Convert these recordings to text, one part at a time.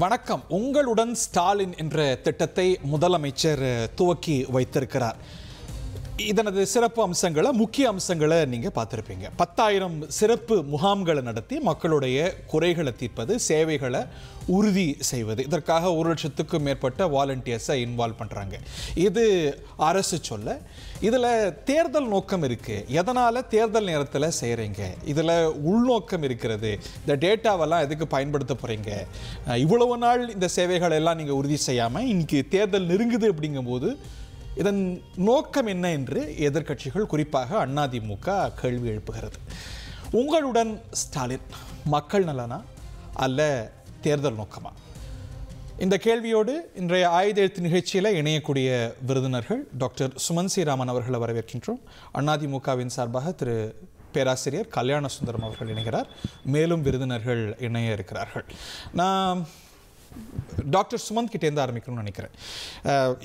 வணக்கம். உங்களுடன் ஸ்டாலின் என்ற திட்டத்தை முதலமைச்சர் துவக்கி வைத்திருக்கிறார். இதனது சிறப்பு அம்சங்களை, முக்கிய அம்சங்களை நீங்கள் பார்த்துருப்பீங்க. 10,000 சிறப்பு முகாம்களை நடத்தி மக்களுடைய குறைகளை தீர்ப்பது, சேவைகளை உறுதி செய்வது. இதற்காக 1,00,000க்கும் மேற்பட்ட வாலண்டியர்ஸை இன்வால்வ் பண்ணுறாங்க. இது அரசு சொல்ல. இதில் தேர்தல் நோக்கம் இருக்குது. எதனால் தேர்தல் நேரத்தில் செய்கிறீங்க? இதில் உள்நோக்கம் இருக்கிறது. இந்த டேட்டாவெல்லாம் எதுக்கு பயன்படுத்த போகிறீங்க? இவ்வளவு நாள் இந்த சேவைகள் எல்லாம் நீங்கள் உறுதி செய்யாமல் இன்னைக்கு தேர்தல் நெருங்குது அப்படிங்கும்போது இதன் நோக்கம் என்ன என்று எதிர்க்கட்சிகள், குறிப்பாக அதிமுக கேள்வி எழுப்புகிறது. உங்களுடன் ஸ்டாலின் மக்கள் நலனா அல்ல தேர்தல் நோக்கமா? இந்த கேள்வியோடு இன்றைய ஆயுத எழுத்து நிகழ்ச்சியில் இணையக்கூடிய விருந்தினர்கள் டாக்டர் சுமன் ஸ்ரீராமன் அவர்களை வரவேற்கின்றோம். அதிமுகவின் சார்பாக திரு பேராசிரியர் கல்யாண சுந்தரம் அவர்கள் இணைகிறார். மேலும் விருந்தினர்கள் இணைய இருக்கிறார்கள். நான் டாக்டர் சுமந்த் கிட்டேருந்து ஆரம்பிக்கணும்னு நினைக்கிறேன்.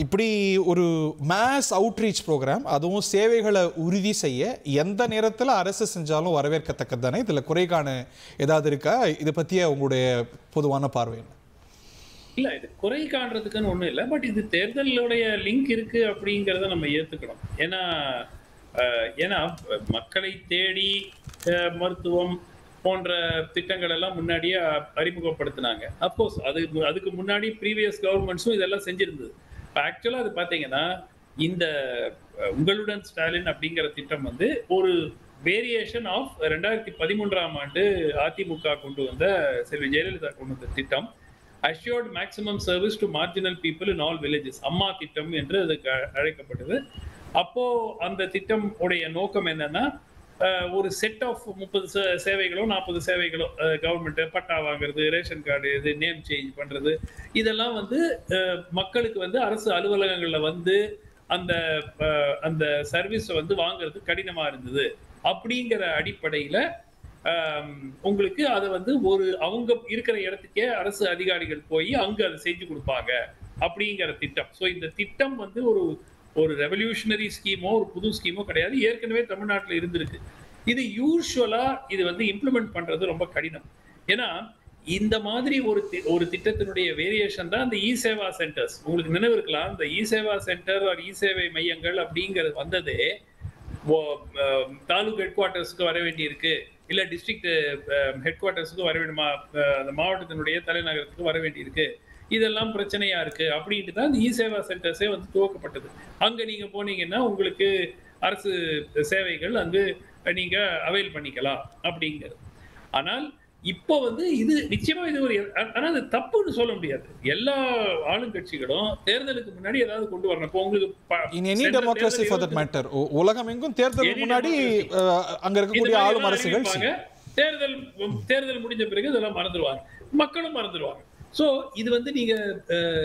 இப்படி ஒரு மேஸ் அவுட்ரீச் ப்ரோக்ராம், அதுவும் சேவைகளை உறுதி செய்ய எந்த நேரத்தில் அரசு செஞ்சாலும் வரவேற்கத்தக்கது தானே. இதில் குறை காண ஏதாவது இருக்கா? இதை பற்றிய உங்களுடைய பொதுவான பார்வை என்ன? இல்லை, இது குறை காண்றதுக்குன்னு ஒன்றும் இல்லை. பட் இது தேர்தலுடைய லிங்க் இருக்கு அப்படிங்கிறத நம்ம ஏற்றுக்கணும். ஏன்னா மக்களை தேடி மருத்துவம் போன்ற திட்டங்கள் எல்லாம் முன்னாடியே அறிமுகப்படுத்தினாங்க. அப்கோர்ஸ் அதுக்கு முன்னாடி ப்ரீவியஸ் கவர்மெண்ட்ஸும் இதெல்லாம் செஞ்சிருந்தது. இப்போ ஆக்சுவலாக அது பார்த்தீங்கன்னா இந்த உங்களுடன் ஸ்டாலின் அப்படிங்கிற திட்டம் வந்து ஒரு வேரியேஷன் ஆஃப் 2013ஆம் ஆண்டு அதிமுக கொண்டு வந்த, செல்வி ஜெயலலிதா கொண்டு வந்த திட்டம். Assured maximum service to marginal people in all villages, அம்மா திட்டம் என்று அதுக்கு அழைக்கப்பட்டது. அப்போ அந்த திட்டம் உடைய நோக்கம் என்னன்னா, ஒரு செட் ஆஃப் 30 சேவைகளோ 40 சேவைகளோ, கவர்மெண்ட் பட்டா வாங்குறது, ரேஷன் கார்டு, இது நேம் சேஞ்ச் பண்றது, இதெல்லாம் வந்து மக்களுக்கு வந்து அரசு அலுவலகங்கள்ல வந்து அந்த அந்த சர்வீஸ் வந்து வாங்குறது கடினமா இருந்தது. அப்படிங்கிற அடிப்படையில உங்களுக்கு அதை வந்து அவங்க இருக்கிற இடத்துக்கே அரசு அதிகாரிகள் போய் அங்க அதை செஞ்சு கொடுப்பாங்க அப்படிங்கிற திட்டம். ஸோ இந்த திட்டம் வந்து ஒரு ரெவல்யூஷனரி ஸ்கீமோ ஒரு புது ஸ்கீமோ கிடையாது. ஏற்கனவே தமிழ்நாட்டில் இருந்திருக்கு. இது யூஸ்வலா இது வந்து இம்ப்ளிமெண்ட் பண்றது ரொம்ப கடினம். ஏன்னா இந்த மாதிரி ஒரு திட்டத்தினுடைய வேரியேஷன் தான் இந்த இ சேவா சென்டர்ஸ். உங்களுக்கு நினைவு இருக்கலாம், இந்த இ சேவா சென்டர் இ சேவை மையங்கள் அப்படிங்கிறது வந்ததே தாலுக் ஹெட் குவார்ட்டர்ஸ்க்கு வர வேண்டி இருக்கு, இல்ல டிஸ்ட்ரிக்ட் ஹெட் குவார்ட்டர்ஸுக்கு வர வேண்டுமா, அந்த மாவட்டத்தினுடைய தலைநகரத்துக்கு வர வேண்டி இருக்கு, இதெல்லாம் பிரச்சனையா இருக்கு அப்படின்ட்டு தான் இந்த இ சேவா சென்டர்ஸே வந்து துவக்கப்பட்டது. அங்க நீங்க போனீங்கன்னா உங்களுக்கு அரசு சேவைகள் அங்கு நீங்க அவைல் பண்ணிக்கலாம் அப்படிங்கிறது. ஆனால் இப்போ வந்து இது நிச்சயமா இது ஆனா அது தப்புன்னு சொல்ல முடியாது. எல்லா ஆளுங்கட்சிகளும் தேர்தலுக்கு முன்னாடி ஏதாவது கொண்டு வரணும். இப்போ உங்களுக்கு உலகம் எங்கும் தேர்தலுக்கு முன்னாடி அங்க இருக்கக்கூடிய ஆளும் அரசுகள் தேர்தல் முடிஞ்ச பிறகு இதெல்லாம் மறந்துடுவாங்க, மக்களும் மறந்துடுவாங்க. சோ இது வந்து நீங்க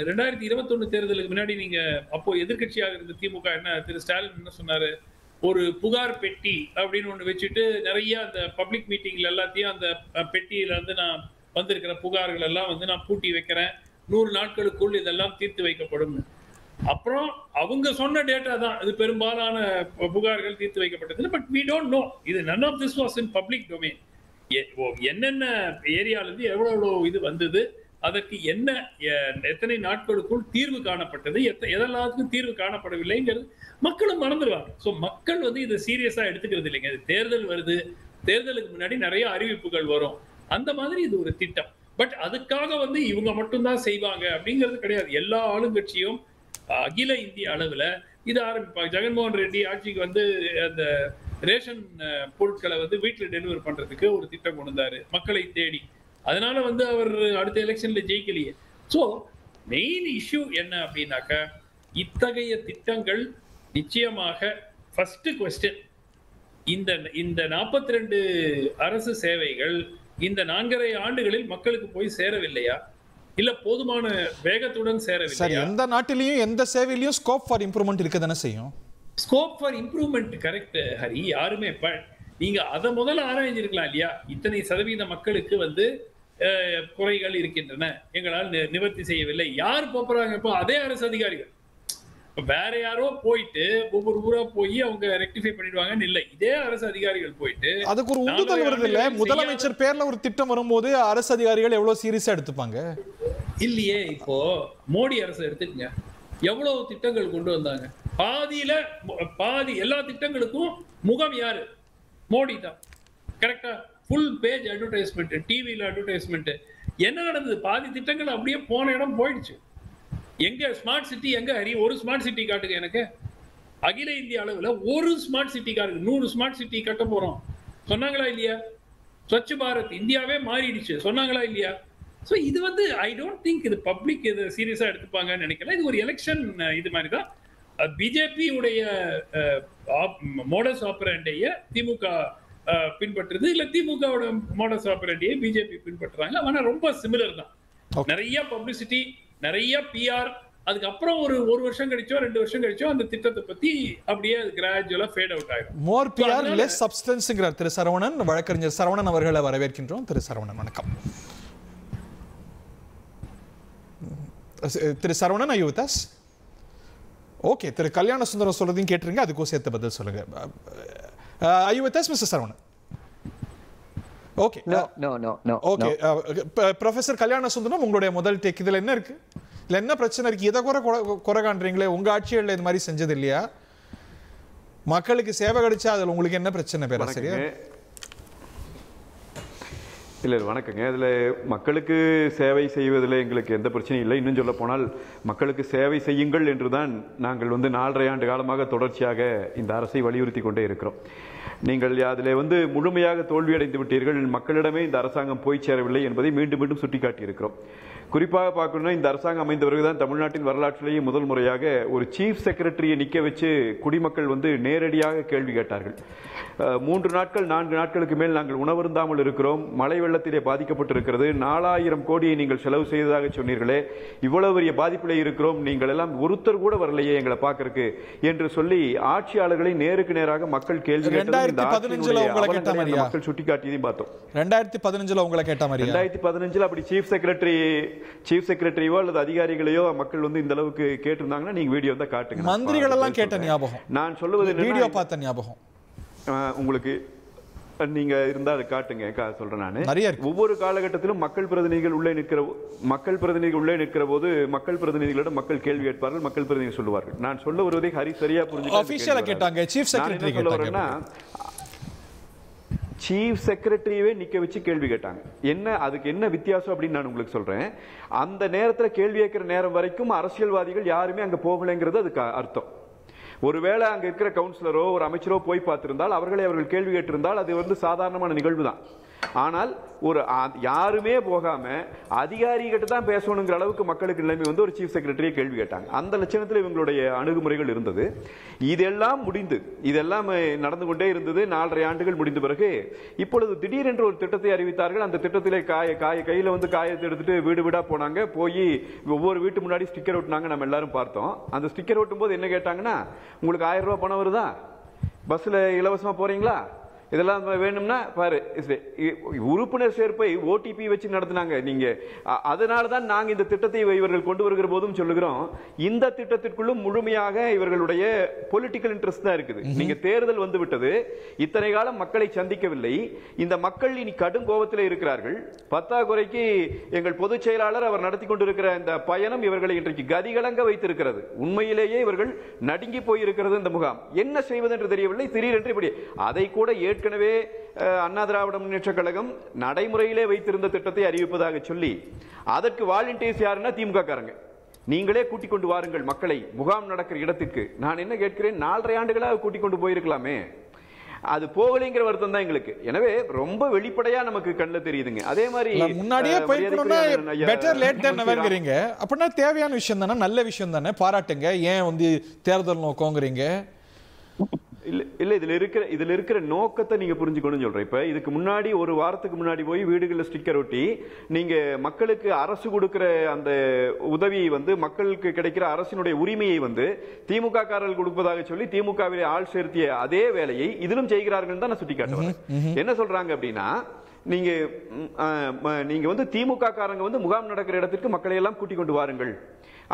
2021 தேர்தலுக்கு முன்னாடி நீங்க அப்போ எதிர்கட்சியாக இருந்த திமுக என்ன, திரு ஸ்டாலின் என்ன சொன்னாரு, ஒரு புகார் பெட்டி அப்படின்னு ஒண்ணு வச்சுட்டு நிறைய அந்த பப்ளிக் மீட்டிங்ல எல்லாத்தையும் அந்த பெட்டியில இருந்து நான் வந்திருக்கிற புகார்கள் எல்லாம் வந்து நான் பூட்டி வைக்கிறேன், 100 நாட்களுக்குள் இதெல்லாம் தீர்த்து வைக்கப்படும். அப்புறம் அவங்க சொன்ன டேட்டா தான் இது, பெரும்பாலான புகார்கள் தீர்த்து வைக்கப்பட்டது. பட் we don't know, இது none of this was in public domain. என்னென்ன ஏரியால இருந்து எவ்வளவு இது வந்தது, அதற்கு எத்தனை நாட்களுக்குள் தீர்வு காணப்பட்டது, எதெல்லாத்துக்கும் தீர்வு காணப்படவில்லைங்கிறது மக்களும் மறந்துடுவாங்க. ஸோ மக்கள் வந்து இதை சீரியஸா எடுத்துக்கிறது இல்லைங்க. தேர்தல் வருது, தேர்தலுக்கு முன்னாடி நிறைய அறிவிப்புகள் வரும், அந்த மாதிரி இது ஒரு திட்டம். பட் அதுக்காக வந்து இவங்க மட்டும்தான் செய்வாங்க அப்படிங்கிறது கிடையாது. எல்லா ஆளுங்கட்சியும் அகில இந்திய அளவுல இதை ஆரம்பிப்பாங்க. ஜெகன்மோகன் ரெட்டி ஆட்சிக்கு வந்து அந்த ரேஷன் பொருட்களை வந்து வீட்டில் டெலிவரி பண்றதுக்கு ஒரு திட்டம் கொண்டு வந்தாரு, மக்களை தேடி. அதனால வந்து அவர் அடுத்த எலெக்ஷன்ல ஜெயிக்கலையே. சோ மெயின் இஷ்யூ என்ன அப்படின்னாக்க, இத்தகைய திட்டங்கள் நிச்சயமாக ஃபர்ஸ்ட் குவெஸ்டின், இந்த 42 அரசு சேவைகள் இந்த 4.5 ஆண்டுகளில் மக்களுக்கு போய் சேரவில்லையா, இல்ல போதுமான வேகத்துடன் சேரவில்லையா? எந்த நாட்டிலையும் எந்த சேவையிலையும் ஸ்கோப் ஃபார் இம்ப்ரூவ்மெண்ட் இருக்க தானே செய்யும். Scope for improvement correct Hari, யாருமே நீங்க அதை முதல்ல ஆராய்ஞ்சிருக்கலாம் இல்லையா? இத்தனை சதவீத மக்களுக்கு வந்து குறைகள் இருக்கின்றன, எங்களால் நிவர்த்தி செய்யவில்லை. யார் போறாங்க இப்போ? அதே அரசு அதிகாரிகள். வேற யாரோ போயிட்டு ஒவ்வொரு ஊரா போய் அவங்க ரெக்டிஃபை பண்ணிடுவாங்கன்னு இல்லை, இதே அரசு அதிகாரிகள் போயிட்டு அதுக்கு ஒரு உந்துதல் வருது இல்ல. முதலமைச்சர் பேர்ல ஒரு திட்டம் வரும்போது அரசு அதிகாரிகள் எவ்வளவு சீரியஸா எடுத்துப்பாங்க. இல்லையே. இப்போ மோடி அரசு எடுத்துக்கங்க, எவ்வளவு திட்டங்கள் கொண்டு வந்தாங்க. பாதி எல்லா திட்டங்களுக்கும் முகம் யாரு? மோடி தான். கரெக்டா? ஃபுல் பேஜ் அட்வர்டைஸ்மெண்ட், டிவில அட்வர்டைஸ்மெண்ட். என்ன நடந்தது? பாதி திட்டங்கள் அப்படியே போன இடம் போயிடுச்சு. எங்க ஸ்மார்ட் சிட்டி எங்க ஹரி? ஒரு ஸ்மார்ட் சிட்டி காட்டுங்க எனக்கு. அகில இந்திய அளவுல ஒரு ஸ்மார்ட் சிட்டி காட்டுங்க. 100 ஸ்மார்ட் சிட்டி கட்ட போறோம் சொன்னாங்களா இல்லையா? ஸ்வச் பாரத் இந்தியாவே மாறிடுச்சு சொன்னாங்களா இல்லையா? சோ இது வந்து ஐ டோன்ட் திங்க் இது பப்ளிக் இது சீரியஸா எடுத்துப்பாங்கன்னு நினைக்கல. இது ஒரு எலெக்ஷன் இது மாதிரி தான். பிஜேபி உடைய மோடஸ் ஆபரேண்டிய திமுக பின்பற்றுது, இல்ல திமுகவோட மோடஸ் ஆபரேண்டியை பிஜேபி பின்பற்றுறாங்க. ஆனா ரொம்ப சிமிலர் தான். நிறைய பப்ளிசிட்டி, நிறைய பிஆர், அதுக்கப்புறம் ஒரு வருஷம் கழிச்சோ 2 வருஷம் கழிச்சோ அந்த திட்டத்தை பத்தி அப்படியே கிராஜுவலா ஃபேட் அவுட் ஆயிடும். மோர் பிஆர் லெஸ் சப்ஸ்டன்ஸ்ங்கறார் திரு சரவணன். வழக்கறிஞர் சரவணன் அவர்களை வரவேற்கின்றோம். திரு சரவணன் வணக்கம். Thiru Saravanan, are you with us? Okay, Thiru Kalyana Sundaram சொல்றதையும் கேட்டுருங்க, அதுக்கும் சேர்த்து பதில் சொல்லுங்க. Are you with us, Mr. Saravanan? Okay. No. Okay, professor Kalyana Sundaram, உங்களுடைய முதல் டேக். இதுல என்ன இருக்கு? இல்ல என்ன பிரச்சனை இருக்கு? இதை குறை காண்றீங்களே, உங்க ஆட்சிகளில் இது மாதிரி செஞ்சது இல்லையா? மக்களுக்கு சேவை கிடைச்சா அதுல உங்களுக்கு என்ன பிரச்சனை பேராசிரியர்? இல்லை வணக்கங்க. அதில் மக்களுக்கு சேவை செய்வதில் எங்களுக்கு எந்த பிரச்சனையும் இல்லை. இன்னும் சொல்ல போனால் மக்களுக்கு சேவை செய்யுங்கள் என்று தான் நாங்கள் 4.5 ஆண்டு காலமாக தொடர்ச்சியாக இந்த அரசை வலியுறுத்தி கொண்டே இருக்கிறோம். நீங்கள் அதில் முழுமையாக தோல்வியடைந்து விட்டீர்கள், மக்களிடமே இந்த அரசாங்கம் போய் சேரவில்லை என்பதை மீண்டும் மீண்டும் சுட்டிக்காட்டி இருக்கிறோம். குறிப்பாக பார்க்கணும்னா இந்த அரசாங்கம் அமைந்த பிறகுதான் தமிழ்நாட்டின் வரலாற்றிலேயே முதல் முறையாக ஒரு சீஃப் செக்ரட்டரியை நிற்க வச்சு குடிமக்கள் நேரடியாக கேள்வி கேட்டார்கள். 3 நாட்கள் 4 நாட்களுக்கு மேல் நாங்கள் உணவருந்தாமல் இருக்கிறோம், மழை வெள்ளத்திலே பாதிக்கப்பட்டிருக்கிறது, 4000 கோடியை நீங்கள் செலவு செய்ததாக சொன்னீர்களே, இவ்வளவு பெரிய பாதிப்பிலே இருக்கிறோம், நீங்கள் எல்லாம் ஒருத்தர் கூட வரலையே எங்களை பார்க்கறதுக்கு என்று சொல்லி ஆட்சியாளர்களை நேருக்கு நேராக மக்கள் கேள்வி கேட்டது மக்கள் சுட்டிக்காட்டியதையும் பார்த்தோம். 2015 உங்களை கேட்ட மாதிரி 2015 அப்படி சீஃப் செக்ரட்டரியோ அல்லது அதிகாரிகளையோ மக்கள் இந்த அளவுக்கு கேட்டிருந்தாங்கன்னா நீங்க வீடியோ தான் காட்டுங்க. மந்திரிகள் எல்லாம் கேட்ட ஞாபகம், நான் சொல்லுவது வீடியோ பார்த்த ஞாபகம் உங்களுக்கு நீங்க இருந்தா அதை காட்டுங்க. சொல்றேன் நான் ஒவ்வொரு காலகட்டத்திலும் மக்கள் பிரதிநிதிகள் உள்ளே நிற்கிற போது மக்கள் பிரதிநிதிகளிடம் மக்கள் கேள்வி கேட்பார்கள், மக்கள் பிரதிநிதிகள் சொல்லுவார்கள். நான் சொல்ல வருவதை ஹரி சரியா புரிஞ்சுக்கிட்டாங்க. சீஃப் செக்ரட்டரியவே நிக்க வச்சு கேள்வி கேட்டாங்க. அதுக்கு என்ன வித்தியாசம் அப்படின்னு நான் உங்களுக்கு சொல்றேன். அந்த நேரத்தில் கேள்வி கேட்கிற நேரம் வரைக்கும் அரசியல்வாதிகள் யாருமே அங்க போகலைங்கிறது அதுக்கு அர்த்தம். ஒருவேளை அங்க இருக்கிற கவுன்சிலரோ ஒரு அமைச்சரோ போய் பார்த்திருந்தால் அவர்கள் கேள்வி கேட்டிருந்தால் அது சாதாரணமான நிகழ்வு தான். ஆனால் யாருமே போகாம அதிகாரிகிட்ட தான் பேசணுங்கிற அளவுக்கு மக்களுக்கு நிலைமை ஒரு சீஃப் செக்ரட்டரியை கேள்வி கேட்டாங்க. அந்த லட்சணத்தில் இவங்களுடைய அணுகுமுறைகள் இருந்தது. இதெல்லாம் நடந்து கொண்டே இருந்தது. 4.5 ஆண்டுகள் முடிந்த பிறகு இப்பொழுது திடீரென்று ஒரு திட்டத்தை அறிவித்தார்கள். அந்த திட்டத்திலே கையில காயத்தை எடுத்துட்டு வீடு வீடா போனாங்க. போய் ஒவ்வொரு வீட்டு முன்னாடி ஸ்டிக்கர் ஒட்டினாங்க. நம்ம எல்லாரும் பார்த்தோம். அந்த ஸ்டிக்கர் ஒட்டும் போது என்ன கேட்டாங்கன்னா, உங்களுக்கு 1000 ரூபாய் பணம் வருதா, பஸ்ல இலவசமா போறீங்களா, இதெல்லாம் வேணும்னா பாரு. உறுப்பினர் சேர்ப்பை ஓடிபி வச்சு நடத்தினாங்க. நீங்க அதனாலதான் நாங்க இந்த திட்டத்தை இவர்கள் கொண்டு வருகிற போதும் சொல்லுகிறோம், இந்த திட்டத்திற்குள்ளும் முழுமையாக இவர்களுடைய பொலிட்டிக்கல் இன்ட்ரெஸ்ட் தான் இருக்குது. நீங்க தேர்தல் வந்து விட்டது, இத்தனை காலம் மக்களை சந்திக்கவில்லை, இந்த மக்கள் இனி கடும் கோபத்தில் இருக்கிறார்கள். பத்தாக்குறைக்கு எங்கள் பொதுச் செயலாளர் அவர் நடத்தி கொண்டிருக்கிற இந்த பயணம் இவர்களை இன்றைக்கு கதிகலங்க வைத்திருக்கிறது. உண்மையிலேயே இவர்கள் நடுங்கி போயிருக்கிறது. இந்த முகாம் என்ன செய்வது என்று தெரியவில்லை. திடீரென்று இப்படி அதை கூட ஏற்கனவே அண்ணா திராவிட முன்னேற்ற கழகம் நடைமுறையிலே வைத்திருந்த திட்டத்தை அறிவிப்பதாக சொல்லி அதற்கு வாலண்டியர்ஸ் யாருன்னா திமுக காரங்க. நீங்களே கூட்டிக் கொண்டு வாருங்கள் மக்களை முகாம் நடக்கிற இடத்துக்கு. நான் என்ன கேட்கிறேன், 4.5 ஆண்டுகளாக கூட்டிக் கொண்டு போயிருக்கலாமே, அது போகலைங்கிற வருத்தம் தான் எங்களுக்கு. எனவே ரொம்ப வெளிப்படையா நமக்கு கண்ணில் தெரியுதுங்க. அதே மாதிரி முன்னாடியே பெட்டர் லேட் தென் நெவர்ங்கறீங்க. அப்படின்னா தேவையான விஷயம் தானே, நல்ல விஷயம் தானே, பாராட்டுங்க. ஏன் தேர்தல் நோக்கங்கிறீங்க? இல்ல இதுல இருக்கிற நோக்கத்தை நீங்க புரிஞ்சுக்கணும்னு சொல்றேன். இப்ப இதுக்கு முன்னாடி ஒரு வாரத்துக்கு முன்னாடி போய் வீடுகளில் ஸ்டிக்கர் ஒட்டி நீங்க மக்களுக்கு அரசு கொடுக்கிற அந்த உதவியை மக்களுக்கு கிடைக்கிற அரசினுடைய உரிமையை திமுக காரர்கள் கொடுப்பதாக சொல்லி திமுகவிலே ஆள் சேர்த்திய அதே வேலையை இதிலும் செய்கிறார்கள் தான் நான் சுட்டிக்காட்டுவேன். என்ன சொல்றாங்க அப்படின்னா, நீங்க நீங்க வந்து திமுக காரங்க வந்து முகாம் நடக்கிற இடத்துக்கு மக்களை எல்லாம் கூட்டிக் கொண்டு வாருங்கள்,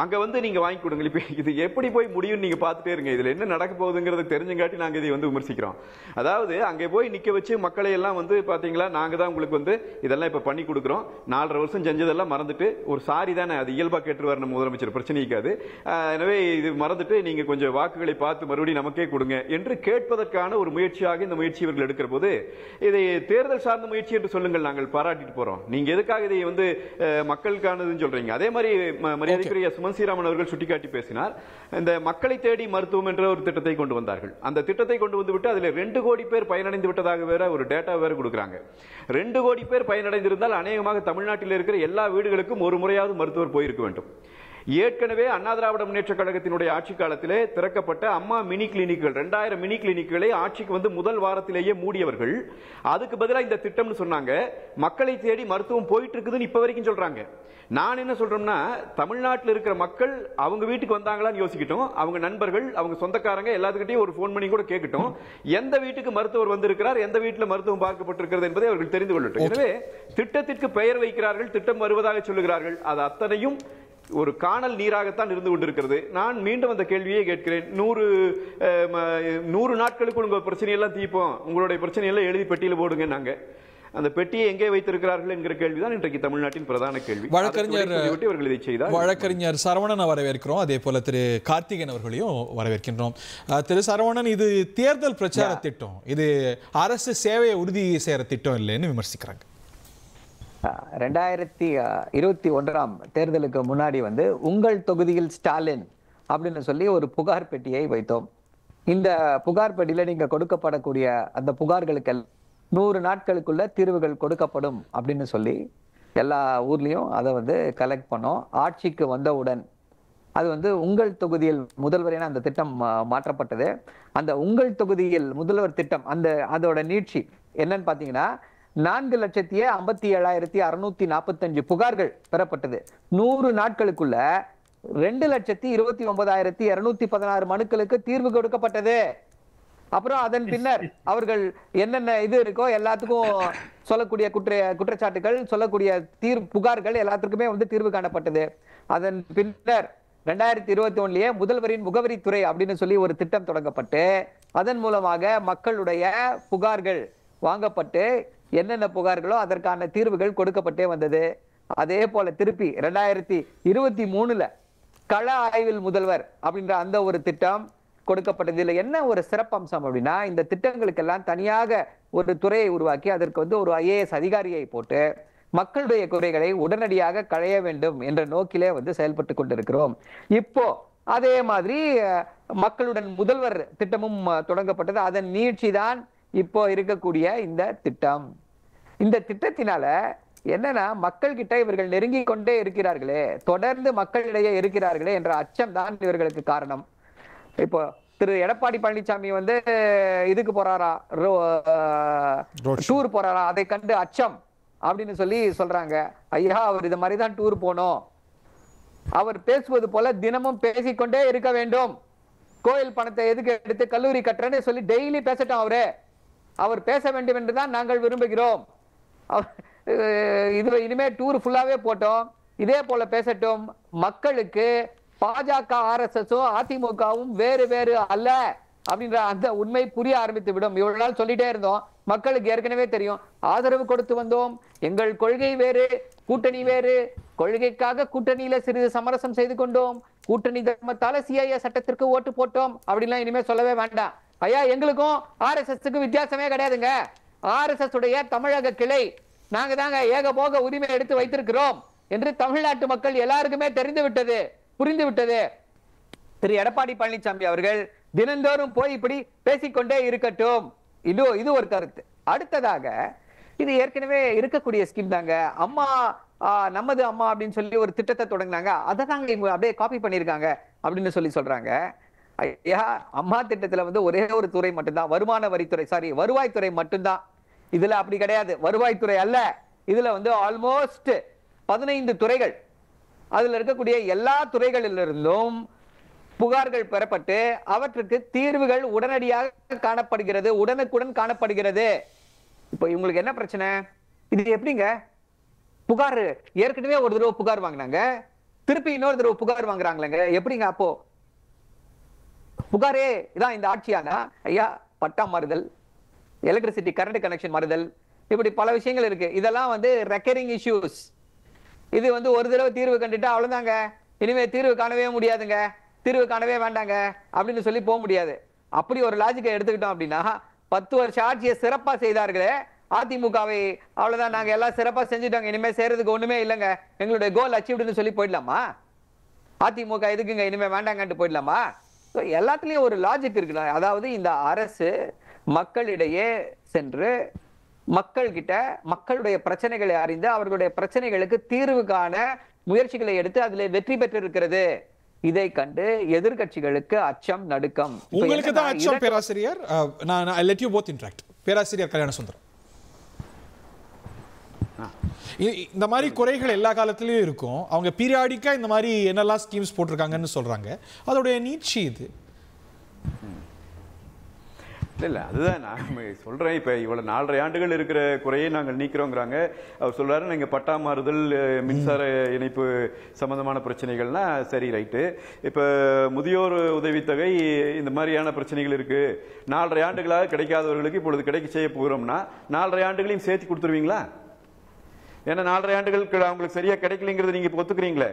அங்க வந்து நீங்க வாங்கி கொடுங்க. இப்ப இது எப்படி போய் முடியும் நீங்க பார்த்துட்டே இருங்க. இதுல என்ன நடக்க போகுதுங்கிறது தெரிஞ்சுங்காட்டி நாங்க இதை வந்து விமர்சிக்கிறோம். அதாவது அங்கே போய் நிக்க வச்சு மக்களை எல்லாம் வந்து பாத்தீங்களா, நாங்க தான் உங்களுக்கு வந்து இதெல்லாம் இப்ப பண்ணி கொடுக்குறோம், 4.5 வருஷம் செஞ்சதெல்லாம் மறந்துட்டு ஒரு சாரி தானே, அது இயல்பா கேட்டுருவார் நம்ம முதலமைச்சர், பிரச்சனை இருக்காது, எனவே இது மறந்துட்டு நீங்க கொஞ்சம் வாக்குகளை பார்த்து மறுபடியும் நமக்கே கொடுங்க என்று கேட்பதற்கான ஒரு முயற்சியாக இந்த முயற்சி இவர்கள் எடுக்கிற போது இதை தேர்தல் சார்ந்த முயற்சி என்று சொல்லுங்கள், நாங்கள் பாராட்டிட்டு போறோம். நீங்க எதுக்காக இதை வந்து மக்களுக்கானதுன்னு சொல்றீங்க? அதே மாதிரி மரியாதைக்குரிய ஸ்ரீராமன் அவர்கள் சுட்டிக்காட்டி பேசினார். இந்த மக்களை தேடி மருத்துவம் என்ற ஒரு திட்டத்தை கொண்டு வந்தார்கள். அந்த திட்டத்தை கொண்டு வந்து விட்டு அதில் 2 கோடி பேர் பயனடைந்து விட்டதாக வேற ஒரு டேட்டா வேற கொடுக்குறாங்க. 2 கோடி பேர் பயனடைந்திருந்தால் அநேகமாக தமிழ்நாட்டில் இருக்கிற எல்லா வீடுகளுக்கும் ஒரு முறையாவது மருத்துவர் போயிருக்க வேண்டும். ஏற்கனவே அண்ணா திராவிட முன்னேற்ற கழகத்தினுடைய ஆட்சி காலத்திலே திறக்கப்பட்ட அம்மா மினி கிளினிக்குகள் 2000 மினி கிளினிக்குகளை ஆட்சிக்கு வந்து முதல் வாரத்திலேயே மூடியவர்கள். அதுக்கு பதிலாக இந்த திட்டம்னு சொன்னாங்க. மக்களை தேடி மருத்துவம் போயிட்டு இருக்குதுன்னு இப்ப வரைக்கும் சொல்றாங்க. நான் என்ன சொல்றேன்னா, தமிழ்நாட்டில் இருக்கிற மக்கள் அவங்க வீட்டுக்கு வந்தாங்களான்னு யோசிக்கட்டும், அவங்க நண்பர்கள், அவங்க சொந்தக்காரங்க எல்லாத்துக்கிட்டையும் ஒரு போன் பண்ணி கூட கேட்கட்டும், எந்த வீட்டுக்கு மருத்துவர் வந்திருக்கிறார், எந்த வீட்டில் மருத்துவம் பார்க்கப்பட்டிருக்கிறது என்பதை அவர்கள் தெரிந்து கொள்ளட்டும். எனவே திட்டத்திற்கு பெயர் வைக்கிறார்கள், திட்டம் வருவதாக சொல்லுகிறார்கள், அது அத்தனையும் ஒரு காணல் நீராகத்தான் இருந்து கொண்டிருக்கிறது. நான் மீண்டும் அந்த கேள்வியை கேட்கிறேன். 100 நாட்களுக்கு உங்க பிரச்சனையெல்லாம் தீர்ப்போம், உங்களுடைய பிரச்சனையெல்லாம் எழுதி பெட்டியில் போடுங்க, நாங்க அந்த பெட்டியை எங்கே வைத்திருக்கிறார்கள் என்கிற கேள்விதான் இன்றைக்கு தமிழ்நாட்டின் பிரதான கேள்வி. வழக்கறிஞர் சரவணன் வரவேற்கிறோம், அதே போல திரு கார்த்திகேயன் அவர்களையும் வரவேற்கின்றோம். திரு சரவணன், இது தேர்தல் பிரச்சார திட்டம், இது அரசு சேவையை உறுதி செய்யற திட்டம் இல்லைன்னு விமர்சிக்கிறாங்க. 2021 தேர்தலுக்கு முன்னாடி வந்து உங்கள் தொகுதியில் ஸ்டாலின் அப்படின்னு சொல்லி ஒரு புகார் பெட்டியை வைத்தோம். இந்த புகார் பெட்டியில நீங்க கொடுக்கப்படக்கூடிய அந்த புகார்களுக்கு 100 நாட்களுக்குள்ள தீர்வுகள் கொடுக்கப்படும் அப்படின்னு சொல்லி எல்லா ஊர்லயும் அதை வந்து கலெக்ட் பண்ணோம். ஆட்சிக்கு வந்தவுடன் அது வந்து உங்கள் தொகுதியில் முதல்வர் என அந்த திட்டம் மாற்றப்பட்டது. அந்த உங்கள் தொகுதியில் முதல்வர் திட்டம் அதோட நீட்சி என்னன்னு பாத்தீங்கன்னா, 4,57,645 புகார்கள் பெறப்பட்டது. 100 நாட்களுக்குள்ள 2,29,216 மனுக்களுக்கு தீர்வு கொடுக்கப்பட்டது. அப்புறம் அதன் பின்னர் அவர்கள் என்னென்ன இது இருக்கோ எல்லாத்துக்கும் சொல்லக்கூடிய குற்றச்சாட்டுகள், சொல்லக்கூடிய புகார்கள் எல்லாத்துக்குமே வந்து தீர்வு காணப்பட்டது. அதன் பின்னர் 2021 முதல்வரின் முகவரித்துறை அப்படின்னு சொல்லி ஒரு திட்டம் தொடங்கப்பட்டு அதன் மூலமாக மக்களுடைய புகார்கள் வாங்கப்பட்டு என்னென்ன புகார்களோ அதற்கான தீர்வுகள் கொடுக்கப்பட்டே வந்தது. அதே போல திருப்பி 2023 கள ஆய்வில் முதல்வர் அப்படின்ற அந்த ஒரு திட்டம் கொடுக்கப்பட்டது. இதுல என்ன ஒரு சிறப்பம்சம் அப்படின்னா, இந்த திட்டங்களுக்கெல்லாம் தனியாக ஒரு துறையை உருவாக்கி அதற்கு வந்து ஒரு IAS அதிகாரியை போட்டு மக்களுடைய குறைகளை உடனடியாக களைய வேண்டும் என்ற நோக்கிலே வந்து செயல்பட்டு கொண்டிருக்கிறோம். இப்போ அதே மாதிரி மக்களுடன் முதல்வர் திட்டமும் தொடங்கப்பட்டது. அதன் நீட்சி தான் இப்போ இருக்கக்கூடிய இந்த திட்டம். இந்த திட்டத்தினால என்னன்னா, மக்கள் கிட்ட இவர்கள் நெருங்கி கொண்டே இருக்கிறார்களே, தொடர்ந்து மக்களிடையே இருக்கிறார்களே என்ற அச்சம் தான் இவர்களுக்கு காரணம். இப்போ திரு எடப்பாடி பழனிசாமி வந்து இதுக்கு போறாரா, டூர் போறாரா, அதை கண்டு அச்சம் அப்படின்னு சொல்லி சொல்றாங்க. ஐயா, அவர் இது மாதிரிதான் டூர் போனோம், அவர் பேசுவது போல தினமும் பேசிக்கொண்டே இருக்க வேண்டும், கோயில் பணத்தை எதுக்கு எடுத்து கல்லூரி கட்டுறேன்னு சொல்லி டெய்லி பேசட்டும், அவர் பேச வேண்டும் என்றுதான் நாங்கள் விரும்புகிறோம். இது இனிமே டூர் ஃபுல்லாவே போட்டோம், இதே போல பேசட்டும். மக்களுக்கு பாஜக RSSம் அதிமுகவும் வேறு வேறு அல்ல அப்படின்ற அந்த உண்மை புரிய ஆரம்பித்து விடும். இவ்வளவு நாள் சொல்லிட்டே இருந்தோம், மக்களுக்கு ஏற்கனவே தெரியும், ஆதரவு கொடுத்து வந்தோம், எங்கள் கொள்கை வேறு கூட்டணி வேறு, கொள்கைக்காக கூட்டணியில சிறிது சமரசம் செய்து கொண்டோம், கூட்டணி தர்மத்தால CIA சட்டத்திற்கு ஓட்டு போட்டோம் அப்படின்லாம் இனிமே சொல்லவே வேண்டாம். ஐயா, எங்களுக்கும் RSSக்கு வித்தியாசமே கிடையாதுங்க. RSS உடைய தமிழக கிளை நாங்க தாங்க ஏகபோக உரிமை எடுத்து வைத்திருக்கிறோம் என்று தமிழ்நாட்டு மக்கள் எல்லாருக்குமே தெரிந்து விட்டது, புரிந்து விட்டது. திரு எடப்பாடி பழனிசாமி அவர்கள் தினந்தோறும் போய் இப்படி பேசிக்கொண்டே இருக்கட்டும். இது ஒரு கருத்து. அடுத்ததாக, இது ஏற்கனவே இருக்கக்கூடிய ஸ்கீம் தாங்க. அம்மா நமது அம்மா அப்படின்னு சொல்லி ஒரு திட்டத்தை தொடங்கினாங்க, அதை தாங்க இவங்க அப்படியே காப்பி பண்ணிருக்காங்க அப்படின்னு சொல்லி சொல்றாங்க. ஐயா, அம்மா திட்டத்துல வந்து ஒரே ஒரு துறை மட்டும்தான், வருமான வரித்துறை, வருவாய்த்துறை மட்டும்தான். இதுல அப்படி கிடையாது, வருவாய்த்துறை அல்ல. இதுல வந்து ஆல்மோஸ்ட் 15 துறைகள், அதுல இருக்கக்கூடிய எல்லா துறைகளிலிருந்தும் புகார்கள் பெறப்பட்டு அவற்றுக்கு தீர்வுகள் உடனடியாக காணப்படுகிறது, உடனுக்குடன் காணப்படுகிறது. இப்போ இவங்களுக்கு என்ன பிரச்சனை? இது எப்படிங்க? புகார் ஏற்கனவே ஒரு தடவை புகார் வாங்கினாங்க, திருப்பி இன்னொரு தடவை புகார் வாங்குறாங்களேங்க, எப்படிங்க? அப்போ புகாரே இதான் இந்த ஆட்சியானா? ஐயா, பட்டா மாறுதல், எலக்ட்ரிசிட்டி கரண்ட் கனெக்ஷன் மாறுதல், இப்படி பல விஷயங்கள் இருக்கு. இதெல்லாம் வந்து ரெக்கரிங் இஷ்யூஸ். இது வந்து ஒரு தடவை தீர்வு கண்டுட்டா அவ்வளவுதாங்க, இனிமே தீர்வு காணவே முடியாதுங்க, தீர்வு காணவே வேண்டாங்க அப்படின்னு சொல்லி போக முடியாது. அப்படி ஒரு லாஜிக்கை எடுத்துக்கிட்டோம் அப்படின்னா 10 வருஷ ஆட்சியை சிறப்பா செய்தார்களே அதிமுகவை, அவ்வளவுதான், நாங்க எல்லாம் சிறப்பா செஞ்சுட்டோங்க, இனிமே செய்யறதுக்கு ஒண்ணுமே இல்லைங்க, எங்களுடைய கோல் அச்சீவ்டுன்னு சொல்லி போயிடலாமா? அதிமுக எதுக்குங்க இனிமே வேண்டாங்கன்ட்டு போயிடலாமா? எல்லாத்துலயும் ஒரு லாஜிக் இருக்குல்ல. அதாவது இந்த அரசு மக்களிடையே சென்று மக்கள் கிட்ட மக்களுடைய பிரச்சனைகளை அறிந்து அவர்களுடைய பிரச்சனைகளுக்கு தீர்வு காண முயற்சிகளை எடுத்து அதுல வெற்றி பெற்று இருக்கிறது. இதை கண்டு எதிர்க்கட்சிகளுக்கு அச்சம், நடுக்கம். உங்களுக்கு தான் அச்சம் பேராசிரியர். நான் let you both interact. பேராசிரியர் கல்யாண சுந்தரம், இந்த மாதிரி குறைகள் எல்லா காலத்திலயும் இருக்கும். அவங்க பீரியாடிக்கா இந்த மாதிரி என்னெல்லாம் ஸ்கீம்ஸ் போட்டிருக்காங்கன்னு சொல்றாங்க, அதோடைய நீட்சி இது இல்லை, அதுதான் நான் சொல்கிறேன். இப்போ இவ்வளோ 4.5 ஆண்டுகள் இருக்கிற குறையை நாங்கள் நீக்கிறோங்கிறாங்க. அவர் சொல்கிறாரு, நீங்கள் பட்டா மாறுதல், மின்சார இணைப்பு சம்மந்தமான பிரச்சனைகள்னா சரி, ரைட்டு. இப்போ முதியோர் உதவித்தொகை, இந்த மாதிரியான பிரச்சனைகள் இருக்குது. 4.5 ஆண்டுகளாக கிடைக்காதவர்களுக்கு இப்பொழுது கிடைக்க செய்ய போகிறோம்னா 4.5 ஆண்டுகளையும் சேர்த்து கொடுத்துருவீங்களா? ஏன்னா 4.5 ஆண்டுகளுக்கு அவங்களுக்கு சரியாக கிடைக்கலைங்கிறது நீங்கள் இப்போ ஒத்துக்கிறீங்களே.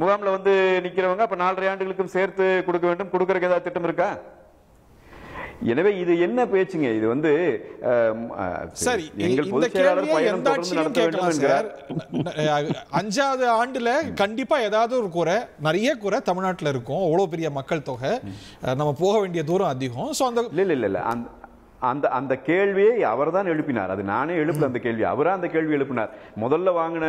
முகாமில் வந்து நிற்கிறவங்க அப்போ 4.5 ஆண்டுகளுக்கும் சேர்த்து கொடுக்க வேண்டும். கொடுக்கறதுக்கு ஏதாவது திட்டம் இருக்கா? எனவே இது என்ன பேச்சுங்க? இது வந்து சரி, எங்கள் பொதுச் செயலாளர் பயணம் தொடர்ந்து நடத்த வேண்டும் என்கிறார். 5வது ஆண்டுல கண்டிப்பா ஏதாவது ஒரு குறை, நிறைய குறை தமிழ்நாட்டில் இருக்கும். அவ்வளவு பெரிய மக்கள் தொகை, நம்ம போக வேண்டிய தூரம் அதிகம். சோ அந்த இல்ல அந்த கேள்வியை அவர் தான் எழுப்பினார். அது நானே எழுப்பல அந்த கேள்வி, அவரா அந்த கேள்வி எழுப்பினார். முதல்ல வாங்கின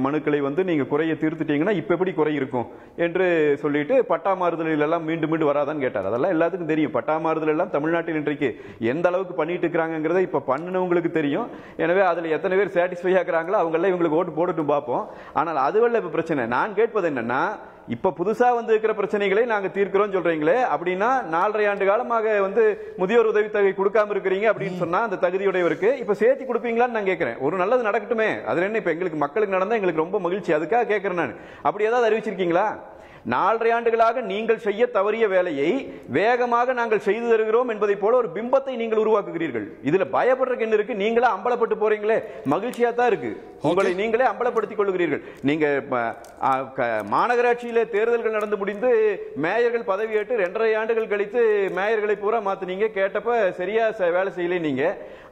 மனுக்களை வந்து நீங்க குறையை தீர்த்துட்டீங்கன்னா இப்ப எப்படி குறை இருக்கும் என்று சொல்லிட்டு பட்டா மாறுதலில் எல்லாம் மீண்டும் மீண்டும் வராதான்னு கேட்டார். அதெல்லாம் எல்லாத்துக்கும் தெரியும். பட்டா மாறுதல் எல்லாம் தமிழ்நாட்டில் இன்றைக்கு எந்த அளவுக்கு பண்ணிட்டு இருக்கிறாங்கிறத இப்ப பண்ணினவங்களுக்கு தெரியும். எனவே அதுல எத்தனை பேர் சாட்டிஸ்ஃபை ஆகுறாங்களோ அவங்க எல்லாம் இவங்களுக்கு ஓட்டு போட்டுட்டு பார்ப்போம். ஆனால் அதுவல்ல இப்ப பிரச்சனை. நான் கேட்பது என்னன்னா, இப்ப புதுசா வந்து இருக்கிற பிரச்சனைகளை நாங்க தீர்க்கிறோம் சொல்றீங்களே, அப்படின்னா 4.5 ஆண்டு காலமாக வந்து முதியோர் உதவித்தொகை கொடுக்காம இருக்கிறீங்க அப்படின்னு சொன்னா அந்த தகுதியுடையவருக்கு இப்ப சேர்த்து கொடுப்பீங்களான்னு நான் கேட்கிறேன். ஒரு நல்லது நடக்கட்டுமே, அதுல என்ன? இப்ப எங்களுக்கு மக்களுக்கு நடந்தா எங்களுக்கு ரொம்ப மகிழ்ச்சி, அதுக்காக கேட்கிறேன் நான். அப்படி ஏதாவது அறிவிச்சிருக்கீங்களா? 4.5 ஆண்டுகளாக நீங்கள் செய்ய தவறிய வேலையை வேகமாக நாங்கள் செய்து தருகிறோம் என்பதை போல ஒரு பிம்பத்தை நீங்கள் உருவாக்குகிறீர்கள். இதுல பயப்படுறதுக்கு என்ன இருக்கு? நீங்களே அம்பலப்பட்டு போறீங்களே, மகிழ்ச்சியா தான் இருக்கு. உங்களை நீங்களே அம்பலப்படுத்திக் கொள்கிறீர்கள். நீங்க மாநகராட்சியில தேர்தல்கள் நடந்து முடிந்து மேயர்கள் பதவியேற்று 2.5 ஆண்டுகள் கழித்து மேயர்களை பூரா மாத்தினீங்க. கேட்டப்ப சரியா வேலை செய்யல. நீங்க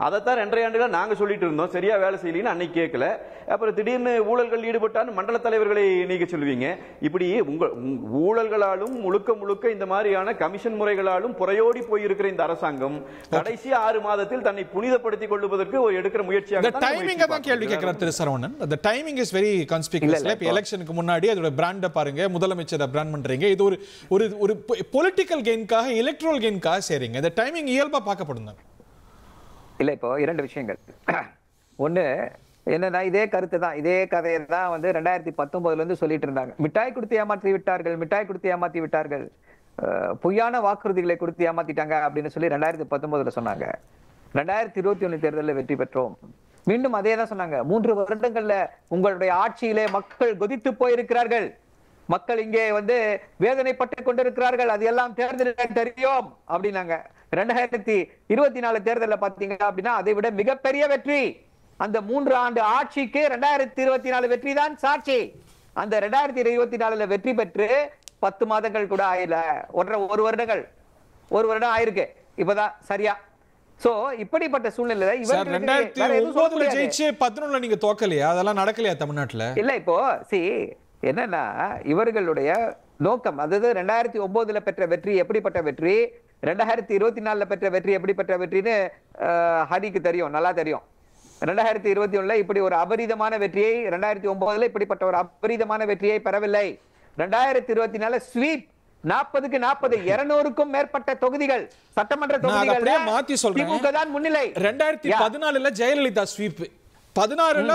அதைத்தான் 2.5 ஆண்டுகள் நாங்க சொல்லிட்டு இருந்தோம், சரியா வேலை செய்யலன்னு அன்னைக்கு கேட்கல. அப்புறம் திடீர்னு ஊழல்கள் ஈடுபட்டான்னு மண்டல தலைவர்களை நீங்க சொல்லுவீங்க. இப்படி ஊழல்களாலும் முழுக்க முழுக்க இந்த மாதிரியான கமிஷன் முறைகளாலும் புறையோடி போயிருக்கிற இந்த அரசாங்கம் கடைசி 6 மாதத்தில் தன்னை புனிதப்படுத்திக் கொள்வதற்கு ஒரு எடுக்கிற முயற்சியாக கேள்வி கேட்கிறார் திரு Saravanan. the timing is very conspicuous. இப்ப எலெக்ஷனுக்கு முன்னாடி அதோட பிராண்ட பாருங்க, முதலமைச்சரை பிராண்ட் பண்றீங்க. இது ஒரு பொலிட்டிக்கல் கெயின்காக, எலக்ட்ரல் கெயின்காக செய்றீங்க. இந்த டைமிங் இயல்பா பார்க்கப்படுது இல்ல. இப்போ 2 விஷயங்கள். ஒண்ணு என்னன்னா, இதே கருத்து தான், இதே கதையை தான் வந்து 2019 இருந்து சொல்லிட்டு இருந்தாங்க. மிட்டாய் கொடுத்து ஏமாற்றி விட்டார்கள், மிட்டாய் கொடுத்து ஏமாத்தி விட்டார்கள், பொய்யான வாக்குறுதிகளை கொடுத்து ஏமாத்திட்டாங்க அப்படின்னு சொல்லி 2019 சொன்னாங்க. 2021 தேர்தலில் வெற்றி பெற்றோம், மீண்டும் அதே தான் சொன்னாங்க. 3 வருடங்கள்ல உங்களுடைய ஆட்சியிலே மக்கள் கொதித்து போயிருக்கிறார்கள், மக்கள் இங்கே வந்து வேதனைப்பட்டு கொண்டிருக்கிறார்கள், அது எல்லாம் தேர்தலில் தெரியும் அப்படின்னாங்க. 2024 தேர்தலில் பாத்தீங்க அப்படின்னா அதை விட மிகப்பெரிய வெற்றி. அந்த 3 ஆண்டு ஆட்சிக்கு 2024 வெற்றி தான் சாட்சி. அந்த 2024 வெற்றி பெற்று 10 மாதங்கள் கூட ஆயில, ஒரு வருடம் ஆயிருக்கு இப்பதான் சரியா. சோ இப்படிப்பட்ட சூழ்நிலையில 2009 ஜெயிச்சு 11 நீங்க தோக்கலையா? அதெல்லாம் நடக்கலையா தமிழ்நாட்டுல? இல்ல. இப்போ என்னன்னா, இவர்களுடைய நோக்கம், அதாவது 2009 பெற்ற வெற்றி எப்படிப்பட்ட வெற்றி, 2024 பெற்ற வெற்றி எப்படிப்பட்ட வெற்றின்னு ஹரிக்கு தெரியும், நல்லா தெரியும். 2021 இப்படி ஒரு அபரிதமான வெற்றியை, 2009 இப்படிப்பட்ட ஒரு அபரிதமான வெற்றியை பெறவில்லை. 2024 ஸ்வீப் 40க்கு 40, 200க்கும் மேற்பட்ட தொகுதிகள், சட்டமன்ற தொகுதிகள் மாத்தி சொல்றேன். முன்னிலை. 2014 ஜெயலலிதா ஸ்வீப், 16ல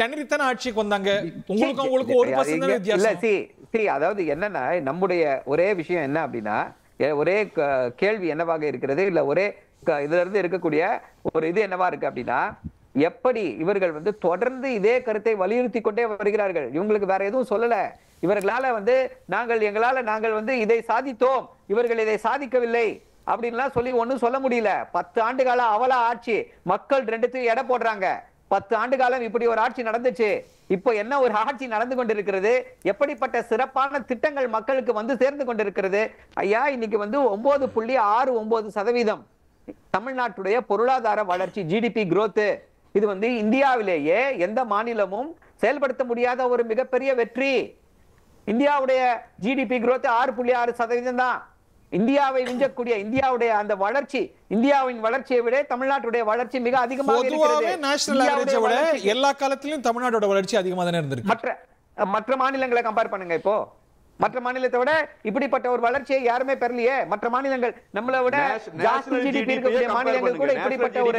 தென்னரித்தன ஆட்சிக்கு வந்தாங்க. உங்களுக்கு 1% வித்தியாசம். அதாவது என்னன்னா, நம்முடைய ஒரே விஷயம் என்ன அப்படின்னா, ஒரே கேள்வி என்னவாக இருக்கிறது, இல்ல ஒரே இதுல இருந்து இருக்கக்கூடிய ஒரு இது என்னவா இருக்கு அப்படின்னா, எப்படி இவர்கள் வந்து தொடர்ந்து இதே கருத்தை வலியுறுத்தி கொண்டே வருகிறார்கள். இவங்களுக்கு வேற எதுவும் சொல்லல. இவர்களால வந்து நாங்கள் வந்து இதை சாதித்தோம், இவர்கள் இதை சாதிக்கவில்லை அப்படின்லாம் சொல்லி ஒண்ணும் சொல்ல முடியல. 10 ஆண்டு கால அவல ஆட்சி, மக்கள் ரெண்டுத்தையும் எடை போடுறாங்க. 10 ஆண்டு காலம் இப்படி ஒரு ஆட்சி நடந்துச்சு. இப்போ என்ன ஒரு ஆட்சி நடந்து கொண்டிருக்கிறது, எப்படிப்பட்ட சிறப்பான திட்டங்கள் மக்களுக்கு வந்து சேர்ந்து கொண்டிருக்கிறது. ஐயா, இன்னைக்கு வந்து 9.69% தமிழ்நாட்டுடைய பொருளாதார வளர்ச்சி, ஜிடிபி growth. இது வந்து இந்தியாவிலேயே எந்த மாநிலமும் செயல்படுத்த முடியாத ஒரு மிகப்பெரிய வெற்றி. இந்தியாவுடைய ஜிடிபி growth 6.6% தான். இந்தியாவை விஞ்சக்கூடிய இந்தியாவுடைய அந்த வளர்ச்சி, இந்தியாவின் வளர்ச்சியை விட தமிழ்நாட்டுடைய வளர்ச்சி மிக அதிகமாக இருக்கிறது. நேஷனல் ஆவரேஜை விட எல்லா காலத்திலும் தமிழ்நாட்டோட வளர்ச்சி அதிகமாக தானே இருந்திருக்கு. மற்ற மாநிலங்களை கம்பேர் பண்ணுங்க. இப்போ மற்ற மாநிலத்தை விட இப்படிப்பட்ட ஒரு வளர்ச்சியை யாருமே பெறலையே. மற்ற மாநிலங்கள் நம்மளை விட ஜாஸ்தி ஜிடிபி இருக்கக்கூடிய மாநிலங்கள் கூட இப்படிப்பட்ட ஒரு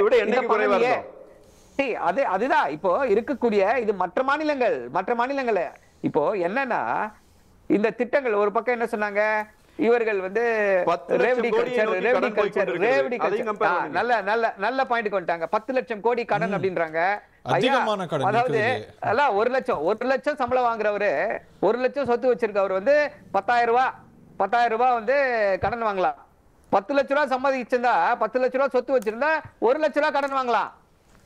அதுதான் இப்போ இருக்கக்கூடிய இது மற்ற மாநிலங்கள். இப்போ என்னன்னா இந்த திட்டங்கள் ஒரு பக்கம் என்ன சொன்னாங்க, இவர்கள் வந்து நல்ல பாயிண்ட் கொண்டாங்க. 10 லட்சம் கோடி கடன் அப்படின்றாங்க. அதாவது 1 லட்சம் சம்பளம் வாங்குறவரு, 1 லட்சம் சொத்து வச்சிருக்கவர் வந்து 10,000 ரூபாய் வந்து கடன் வாங்கலாம். 10 லட்ச ரூபாய் சம்பாதிச்சிருந்தா, 10 லட்ச ரூபாய் சொத்து வச்சிருந்தா 1 லட்ச ரூபாய் கடன் வாங்கலாம்.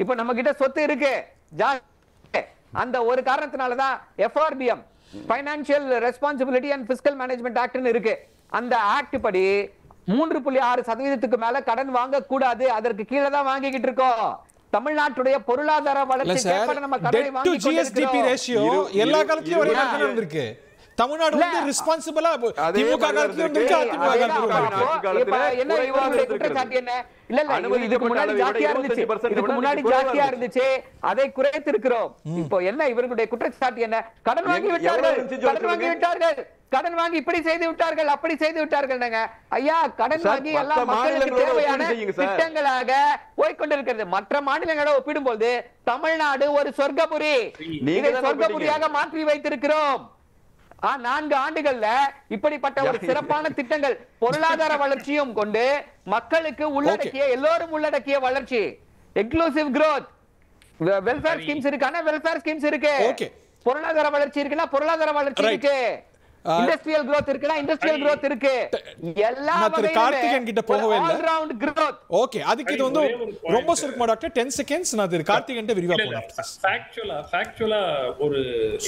இப்ப நம்ம கிட்ட சொத்து இருக்கு. அந்த ஒரு காரணத்தினாலதான் FRBM, financial responsibility and fiscal management ஆக்ட்னு இருக்கு. அந்த ஆக்ட் படி 3.6% மேல கடன் வாங்க கூடாது. அதற்கு கீழே தான் வாங்கிக்கிட்டு இருக்கோம். தமிழ்நாட்டுடைய பொருளாதார வளர்ச்சி நம்ம கடனை வாங்கி GSDP ரேஷியோ எல்லா காலத்திலயும் ஒரே மாதிரி இருந்திருக்கு. தமிழ்நாடு வந்து ரெஸ்பான்சிபிளா திமுக காலத்துல இருந்திருக்கு, அதிமுக காலத்துல என்ன இவங்களுடைய குற்றச்சாட்டு என்ன? இல்ல இதுக்கு முன்னாடி ஜாஸ்தியா இருந்துச்சு, அதை குறைத்து இருக்கிறோம். இப்போ என்ன இவர்களுடைய குற்றச்சாட்டு என்ன? கடன் வாங்கி விட்டார்கள், கடன் வாங்கி இப்படி செய்து விட்டார்கள், அப்படி செய்து விட்டார்கள். ஐயா, கடன் வாங்கி எல்லா மக்களுக்கு தேவையான திட்டங்களாக போய்கொண்டிருக்கிறது. மற்ற மாநிலங்களோட ஒப்பிடும்போது தமிழ்நாடு ஒரு சொர்க்கபுரி. இதை சொர்க்கபுரியாக மாற்றி வைத்திருக்கிறோம். 4 ஆண்டுகள்ல இப்படிப்பட்ட ஒரு சிறப்பான திட்டங்கள், பொருளாதார வளர்ச்சியும் கொண்டு மக்களுக்கு உள்ளடக்கிய, எல்லோரும் உள்ளடக்கிய வளர்ச்சி, எக்ஸ்க்ளூசிவ் growth, வெல்ஃபேர் ஸ்கீம்ஸ் இருக்கான வெல்ஃபேர் ஸ்கீம்ஸ் இருக்கு, பொருளாதார வளர்ச்சி இருக்குன்னா பொருளாதார வளர்ச்சி இருக்கு, இண்டஸ்ட்ரியல் growth இருக்குன்னா இண்டஸ்ட்ரியல் growth இருக்கு. எல்லா கார்த்திகேயன் கிட்ட போகவே இல்ல. All round growth. ஓகே, அதுக்கு இது வந்து ரொம்ப சுருக்கமா டாக்டர் 10 செகண்ட்ஸ் நான் அது கார்த்திகேயன் கிட்ட விரிவா போறேன். ஃபேக்சுவலா ஒரு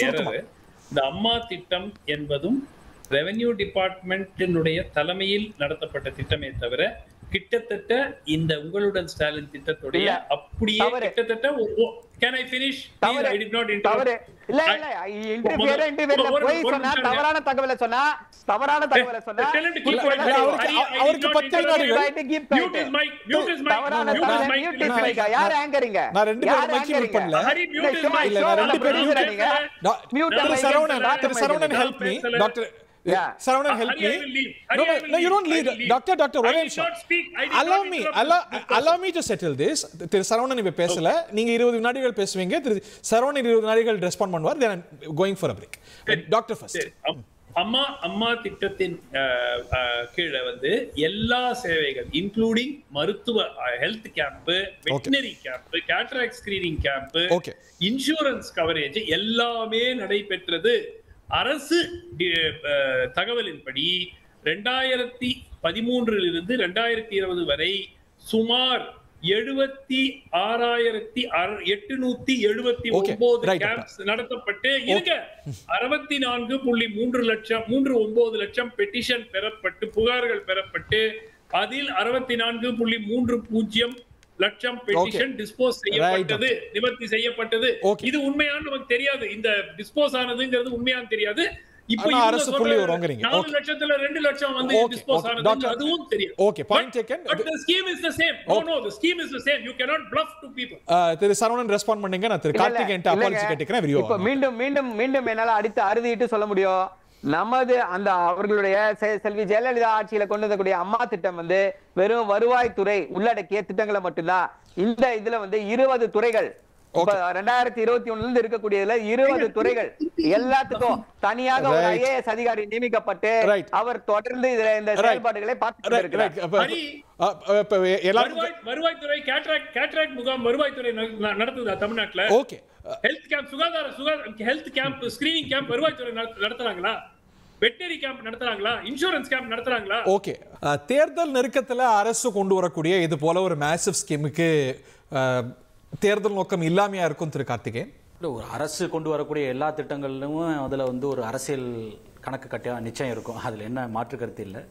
எரர். இந்த அம்மா திட்டம் என்பதும் ரெவென்யூ டிபார்ட்மெண்டினுடைய தலைமையில் நடத்தப்பட்ட திட்டமே தவிர கிட்டத்தட்ட இந்த உங்களுடன் ஸ்டாலின் திட்டத்துடைய அப்படியே கிட்டத்தட்ட can I finish? I did not interrupt. இல்ல போய் சொன்னா தவறான தகவலை சொன்னா அவருக்கு 10 வினாடிகள். Mute his mic. யார் ஆங்கரிங்க? நான் ரெண்டு பேரும் மைக் மியூட் பண்ணல. இல்ல நான் ரெண்டு பேரும் Thiru Saravanan help me. Doctor Saravanan, help me. No, you don't lead. Doctor, allow me to settle this. Thiru Saravanan ive pesala. Neenga 20 வினாடிகள் பேசுவீங்க. திரு Saravanan 20 வினாடிகள் ரெஸ்பாண்ட் பண்ணுவார். Then I'm going for a break. Doctor first. அம்மா திட்டத்தின் கீழே வந்து எல்லா சேவைகள் இன்க்ளூடிங் மருத்துவ health camp, veterinary camp, cataract screening camp, insurance coverage எல்லாமே நடைபெற்றது. அரசு தகவலின்படி 2013 இருந்து 2020 வரை சுமார் 76,879 கேம்ப்ஸ் நடத்தப்பட்டு இருக்க 64.39 லட்சம் பெட்டிஷன் பெறப்பட்டு புகார்கள் பெறப்பட்டு அதில் 64.30 லட்சம் பெட்டிஷன் டிஸ்போஸ் செய்யப்பட்டது, நிவர்த்தி செய்யப்பட்டது. இது உண்மையான நமக்கு தெரியாது. இந்த டிஸ்போஸ் ஆனதுங்கிறது உண்மையான தெரியாது. இப்போ அரசு புள்ளி வரங்கறீங்க. 4 லட்சத்துல 2 லட்சம் வந்து டிஸ்போஸ் ஆனது அதுவும் தெரியாது. Okay, point taken. But the scheme is the same. No, the scheme is the same. You cannot bluff to people. Thiru Saravanan respond பண்ணீங்க. நான் திரு கார்த்திகேயன் அப்பாலஜி கேட்கிறேன். இப்போ மீண்டும் என்னால அடித்து அறுதிட்டு சொல்ல முடியும். நமது அந்த அவர்களுடைய செல்வி ஜெயலலிதா ஆட்சியில கொண்டு வரக்கூடிய அம்மா திட்டம் வந்து வெறும் வருவாய்த்துறை உள்ளடக்கிய திட்டங்களை மட்டும்தான். இந்த இதுல வந்து 20 துறைகள் இப்ப 2021 இருந்து இருக்கக்கூடியதுல 20 துறைகள் எல்லாத்துக்கும் தனியாக ஒரு ஐஏஎஸ் அதிகாரி நியமிக்கப்பட்டு அவர் தொடர்ந்து இந்த செயல்பாடுகளை பார்த்து இருக்கிறார். வருவாய்த்துறை கேட்ராக்ட் முகாம் வருவாய்த்துறை நடத்துதா தமிழ்நாட்டுல? Okay. Health camp health camp screening camp வருவாய்த்துறை நடத்துறாங்களா? வெட்டரி கேம்ப் நடத்துறாங்களா? இன்சூரன்ஸ் கேம்ப் நடத்துறாங்களா? ஓகே. தேர்தல் நெருக்கத்துல அரசு கொண்டு வரக்கூடிய இது போல ஒரு மேசிவ் ஸ்கீமுக்கு தேர்தல் நோக்கம் இல்லாமையா இருக்கும் திரு கார்த்திகேயன்? ஒரு அரசு கொண்டு வரக்கூடிய எல்லா திட்டங்களிலும் அதில் வந்து ஒரு அரசியல் கணக்கு கட்டியாக நிச்சயம் இருக்கும். அதில் என்ன மாற்று கருத்து இல்லை.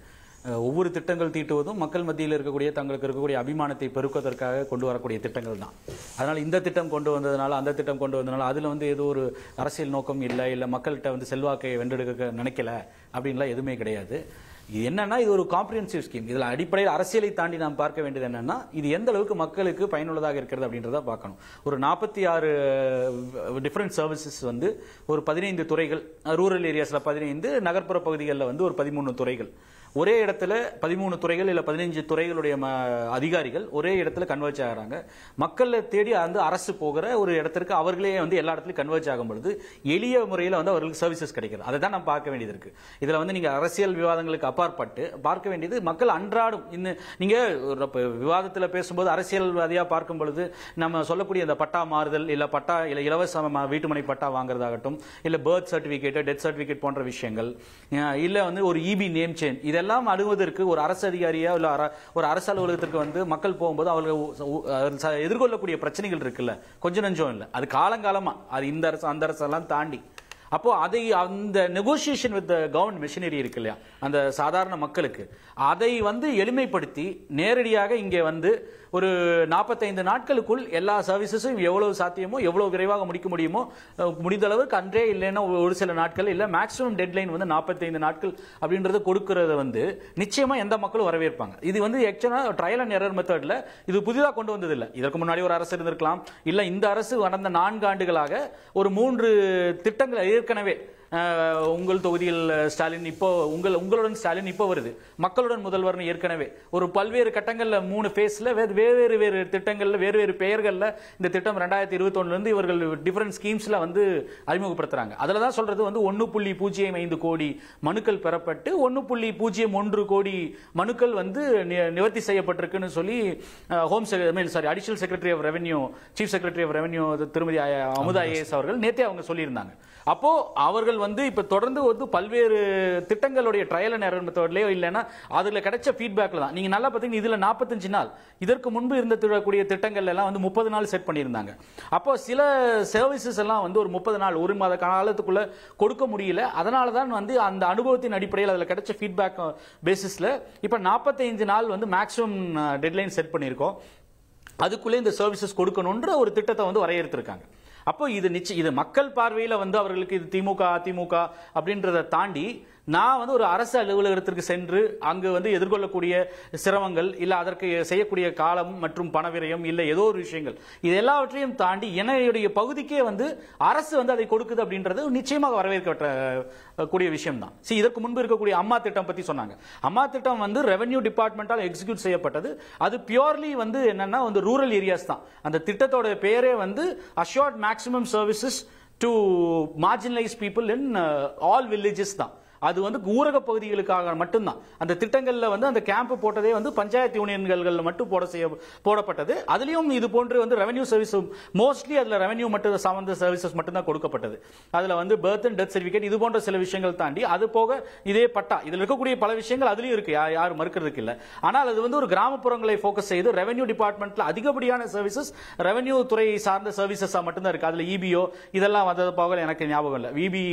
ஒவ்வொரு திட்டங்கள் தீட்டுவதும் மக்கள் மத்தியில் இருக்கக்கூடிய தங்களுக்கு இருக்கக்கூடிய அபிமானத்தை பெருக்குவதற்காக கொண்டு வரக்கூடிய திட்டங்கள் தான். அதனால் இந்த திட்டம் கொண்டு வந்ததுனால அந்த திட்டம் கொண்டு வந்ததுனால அதில் வந்து ஏதோ ஒரு அரசியல் நோக்கம் இல்லை மக்கள்கிட்ட வந்து செல்வாக்கை வென்றெடுக்க நினைக்கல அப்படின்லாம் எதுவுமே கிடையாது. இது என்னன்னா இது ஒரு காம்ப்ரிஹென்சிவ் ஸ்கீம். இதில் அடிப்படையில் அரசியலை தாண்டி நாம் பார்க்க வேண்டியது என்னன்னா இது எந்த அளவுக்கு மக்களுக்கு பயனுள்ளதாக இருக்கிறது அப்படின்றத பார்க்கணும். ஒரு 46 டிஃப்ரெண்ட் சர்வீசஸ் வந்து ஒரு 15 துறைகள், ரூரல் ஏரியாஸ்ல 15, நகர்ப்புற பகுதிகளில் வந்து ஒரு 13 துறைகள், ஒரே இடத்துல 13 துறைகள் இல்ல 15 துறைகளுடைய அதிகாரிகள் ஒரே இடத்துல கன்வர்ஜ் ஆகிறாங்க. மக்களை தேடி அந்த அரசு போகிற ஒரு இடத்திற்கு அவர்களே வந்து எல்லா இடத்துலையும் கன்வர்ஜ் ஆகும் பொழுது எளிய முறையில் வந்து அவர்களுக்கு சர்வீசஸ் கிடைக்கிறது. அதை தான் நம்ம பார்க்க வேண்டியது இருக்கு. இதுல வந்து நீங்க அரசியல் விவாதங்களுக்கு அப்பாற்பட்டு பார்க்க வேண்டியது மக்கள் அன்றாடும். நீங்க விவாதத்தில் பேசும்போது அரசியல்வாதியா பார்க்கும் பொழுது நம்ம சொல்லக்கூடிய அந்த பட்டா மாறுதல் இல்ல இலவச வீட்டுமனை பட்டா வாங்குறதாகட்டும், இல்ல பர்த் சர்டிபிகேட், டெத் சர்டிபிகேட் போன்ற விஷயங்கள், இல்ல வந்து ஒரு இபி நேம் சேஞ்ச், இதெல்லாம் அணுவதற்கு ஒரு அரசு அதிகாரியா இல்ல ஒரு அரசு அலுவலகத்திற்கு வந்து மக்கள் போகும்போது அவர்கள் எதிர்கொள்ளக்கூடிய பிரச்சனைகள் இருக்குல்ல, கொஞ்சம் நஞ்சம் இல்லை. அது காலங்காலமா அது இந்த அரசு அந்த அரசு எல்லாம் தாண்டி அப்போ அதை அந்த நெகோசியேஷன் வித் கவர்மெண்ட் மெஷினரி இருக்கு இல்லையா, அந்த சாதாரண மக்களுக்கு அதை வந்து எளிமைப்படுத்தி நேரடியாக இங்கே வந்து ஒரு 45 நாட்களுக்குள் எல்லா சர்வீசஸும் எவ்வளவு சாத்தியமோ எவ்வளவு விரைவாக முடிக்க முடியுமோ முடிந்த அளவுக்கு அன்றே இல்லைன்னா ஒரு சில நாட்கள் இல்ல மேக்ஸிமம் டெட்லைன் வந்து 45 நாட்கள் அப்படின்றது கொடுக்கறத வந்து நிச்சயமா எந்த மக்களும் வரவேற்பாங்க. இது வந்து ஆக்சுவலா ட்ரையல் அண்ட் எரர் மெத்தட்ல இது புதிதாக கொண்டு வந்தது இல்லை. இதற்கு முன்னாடி ஒரு அரசு இருந்திருக்கலாம், இல்ல இந்த அரசு கடந்த 4 ஆண்டுகளாக ஒரு 3 திட்டங்களை ஏற்கனவே உங்கள் தொகுதியில் ஸ்டாலின் இப்போ உங்களுடன் ஸ்டாலின் இப்போ வருது, மக்களுடன் முதல்வர்னு ஏற்கனவே ஒரு பல்வேறு கட்டங்கள்ல 3 ஃபேஸ்ல வேறு திட்டங்கள்ல வேறு பெயர்கள்ல இந்த திட்டம் 2021 இருந்து இவர்கள் டிஃபரண்ட் ஸ்கீம்ஸ்ல வந்து அறிமுகப்படுத்துறாங்க. அதுல தான் சொல்றது வந்து 1.05 கோடி மனுக்கள் பெறப்பட்டு 1.01 கோடி மனுக்கள் வந்து நிவர்த்தி செய்யப்பட்டிருக்குன்னு சொல்லி additional secretary of revenue, chief secretary of revenue திருமதி அமுதா ஐஏஎஸ் அவர்கள் நேத்தே அவங்க சொல்லியிருந்தாங்க. அப்போ அவர்கள் வந்து இப்ப தொடர்ந்து வந்து பல்வேறு திட்டங்களுடைய ட்ரையல் அண்ட் எரர் மெத்தட்லயோ இல்லைன்னா அதுல கிடைச்ச ஃபீட்பேக்ல தான் நீங்க நல்லா பாத்தீங்கன்னா இதுல 45 நாள், இதற்கு முன்பு இருந்தக்கூடிய திட்டங்கள் எல்லாம் வந்து 30 நாள் செட் பண்ணியிருந்தாங்க. அப்போ சில சர்வீசஸ் எல்லாம் வந்து ஒரு 30 நாள் 1 மாத காலத்துக்குள்ள கொடுக்க முடியல. அதனால தான் வந்து அந்த அனுபவத்தின் அடிப்படையில் அதுல கிடைச்ச ஃபீட்பேக் பேசிஸ்ல இப்ப 45 நாள் வந்து மேக்ஸிமம் டெட்லைன் செட் பண்ணியிருக்கோம். அதுக்குள்ளே இந்த சர்வீசஸ் கொடுக்கணும்ன்ற ஒரு திட்டத்தை வந்து வரையறுத்திருக்காங்க. அப்போ இது மக்கள் பார்வையில் வந்து அவர்களுக்கு இது திமுக அதிமுக அப்படின்றத தாண்டி நான் வந்து ஒரு அரசு அலுவலகத்திற்கு சென்று அங்கு வந்து எதிர்கொள்ளக்கூடிய சிரமங்கள் இல்ல அதற்கு செய்யக்கூடிய காலம் மற்றும் பணவிரயம் இல்ல ஏதோ ஒரு விஷயங்கள் இது எல்லாவற்றையும் தாண்டி என்னுடைய பகுதிக்கே வந்து அரசு வந்து அதை கொடுக்குது அப்படின்றது நிச்சயமாக வரவேற்கக்கூடிய விஷயம் தான். இதற்கு முன்பு இருக்கக்கூடிய அம்மா திட்டம் பத்தி சொன்னாங்க. அம்மா திட்டம் வந்து ரெவென்யூ டிபார்ட்மெண்டால் எக்ஸிக்யூட் செய்யப்பட்டது. அது பியூர்லி வந்து என்னன்னா வந்து ரூரல் ஏரியாஸ் தான். அந்த திட்டத்தோட பேரே வந்து assured maximum services to marginalise people in all villages தான். அது வந்து ஊரக பகுதிகளுக்காக மட்டும்தான். அந்த திட்டங்கள்ல வந்து அந்த கேம்ப் போட்டதே வந்து பஞ்சாயத்து யூனியன்கள் மட்டும் போடப்பட்டது. அதுலயும் இது போன்று வந்து ரெவென்யூ சர்வீஸ் மோஸ்ட்லி அதுல ரெவென்யூ மட்டும் சார்ந்த சர்வீசஸ் மட்டும் தான் கொடுக்கப்பட்டது. அதுல வந்து பர்த் அண்ட் டெத் சர்டிபிகேட் இது போன்ற சில விஷயங்கள் தாண்டி அது போக இதே பட்டா இதுல இருக்கக்கூடிய பல விஷயங்கள் அதுலயும் இருக்கு, யாரும் மறுக்கிறதுக்கு இல்ல. ஆனால் அது வந்து ஒரு கிராமப்புறங்களை போக்கஸ் செய்து ரெவென்யூ டிபார்ட்மெண்ட்ல அதிகப்படியான சர்வீசஸ் ரெவென்யூ துறை சார்ந்த சர்வீசஸா மட்டும் தான் இருக்கு. அதுல இபிஓ இதெல்லாம் வந்தது போக எனக்கு ஞாபகம் இல்ல. விபி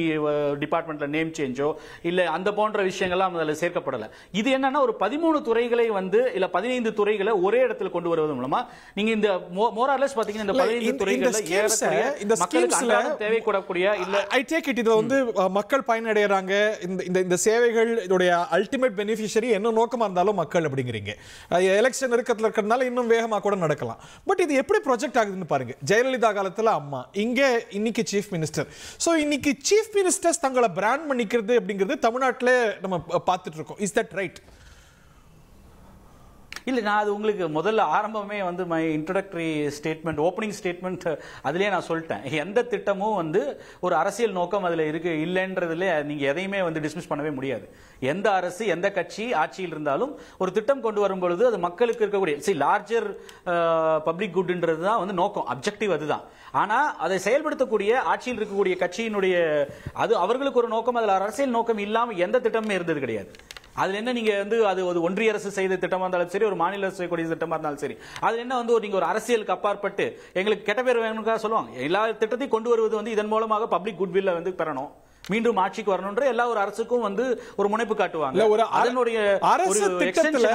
டிபார்ட்மெண்ட்ல நேம் சேஞ்சோ இல்ல அந்த போன்ற விஷயங்கள்லாம் அதுல சேர்க்கப்படல. இது என்னன்னா ஒரு 13 துறைகளை வந்து இல்ல 15 துறைகளை ஒரே இடத்துல கொண்டு வருவது மூலமா நீங்க இந்த மோரார்லெஸ் பாத்தீங்கன்னா இந்த 15 துறைகள்ல இந்த மக்களுக்கு தேவைப்படக்கூடிய இல்ல ஐ டேக் இட் இது வந்து மக்கள் பயனடைறாங்க. இந்த சேவைகளுடைய அல்டிமேட் பெனிஃபிஷியரி என்ன நோக்கமா இருந்தாலும் மக்கள் அப்படிங்கிறீங்க. எலெக்ஷன் இருக்கத்துல இருக்கிறதுனால இன்னும் வேகமா கூட நடக்கலாம். பட் இது எப்படி ப்ரொஜெக்ட் ஆகுதுன்னு பாருங்க. ஜெயலலிதா காலத்துல அம்மா, இங்க இன்னைக்கு சீஃப் மினிஸ்டர். சோ இன்னைக்கு சீஃப் மினிஸ்டர்ஸ் தங்களை பிராண்ட் பண்ணிக்கிறது அப்படிங்கிறது தமிழ்நாட்டில் நம்ம பார்த்துட்டு இருக்கோம். Is that right? இல்லை, நான் அது உங்களுக்கு முதல்ல ஆரம்பமே வந்து my introductory statement, opening statement அதுலேயே நான் சொல்லிட்டேன். எந்த திட்டமும் வந்து ஒரு அரசியல் நோக்கம் அதில் இல்லைன்றதுல நீங்கள் எதையுமே வந்து டிஸ்மிஸ் பண்ணவே முடியாது. எந்த அரசு எந்த கட்சி ஆட்சியில் இருந்தாலும் ஒரு திட்டம் கொண்டு வரும் பொழுது அது மக்களுக்கு இருக்கக்கூடிய லார்ஜர் பப்ளிக் குட்ன்றது தான் வந்து நோக்கம், அப்ஜெக்டிவ் அதுதான். ஆனால் அதை செயல்படுத்தக்கூடிய ஆட்சியில் இருக்கக்கூடிய கட்சியினுடைய அது அவர்களுக்கு ஒரு நோக்கம், அதில் அரசியல் நோக்கம் இல்லாமல் எந்த திட்டமுமே இருந்தது கிடையாது. அதுல என்ன நீங்க வந்து அது ஒரு ஒன்றிய அரசு செய்த திட்டமா இருந்தாலும் சரி, ஒரு மாநில அரசு செய்யக்கூடிய திட்டமா இருந்தாலும் சரி, அதுல என்ன வந்து நீங்க ஒரு அரசியலுக்கு அப்பாற்பட்டு எங்களுக்கு கெட்ட பேர் வேணும்னு சொல்லுவாங்க. எல்லா திட்டத்தையும் கொண்டு வருவது வந்து இதன் மூலமாக பப்ளிக் குட்வில்ல வந்து பெறணும், மீண்டும் ஆட்சிக்கு வரணும்ன்ற எல்லா ஒரு அரசுக்கும் வந்து ஒரு முனைப்பு காட்டுவாங்க. அதனுடைய அரசு திட்டத்துல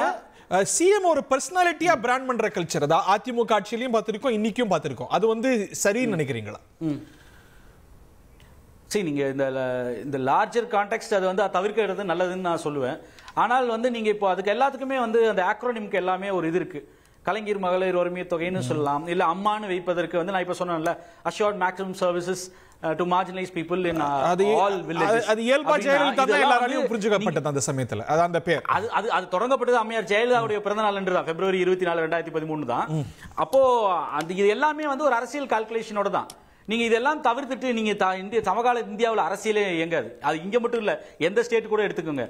சிஎம் ஒரு பர்சனாலிட்டியா பிராண்ட் பண்ற கல்ச்சர் அதான் அதிமுக ஆட்சியிலையும் பார்த்திருக்கோம், இன்னைக்கும் பார்த்திருக்கோம். அது வந்து சரின்னு நினைக்கிறீங்களா? சரி, நீங்க இந்த லார்ஜர் கான்டெக்ஸ்ட் அதை வந்து தவிர்க்கிறது நல்லதுன்னு நான் சொல்லுவேன். ஆனால் வந்து நீங்க இப்போ அதுக்கு எல்லாத்துக்குமே வந்து அந்த ஆக்ரோனிம்க்கு எல்லாமே ஒரு இது இருக்கு. கலைஞர் மகளிர் உரிமை தொகைன்னு சொல்லலாம், இல்ல அம்மான்னு வைப்பதற்கு வந்து நான் இப்ப சொன்னேன்ல assured maximum services to marginalise people in all villages. அது இயல்பா ஜெயலலிதா தான் எல்லாராலையும் புரிஞ்சுக்கப்பட்டது அந்த சமயத்துல. அது அந்த பேர் அது தொடங்கப்பட்டது அம்மையார் ஜெயலலிதாவுடைய பிறந்த நாள் என்று தான், பிப்ரவரி 24, 2013 தான். அப்போ இது எல்லாமே வந்து ஒரு அரசியல் கால்குலேஷனோட தான். நீங்க இதெல்லாம் தவிர்த்துட்டு நீங்க இந்திய சமகால இந்தியாவில் அரசியலே இயங்காது. அது இங்க மட்டும் இல்ல, எந்த ஸ்டேட் கூட எடுத்துக்கோங்க,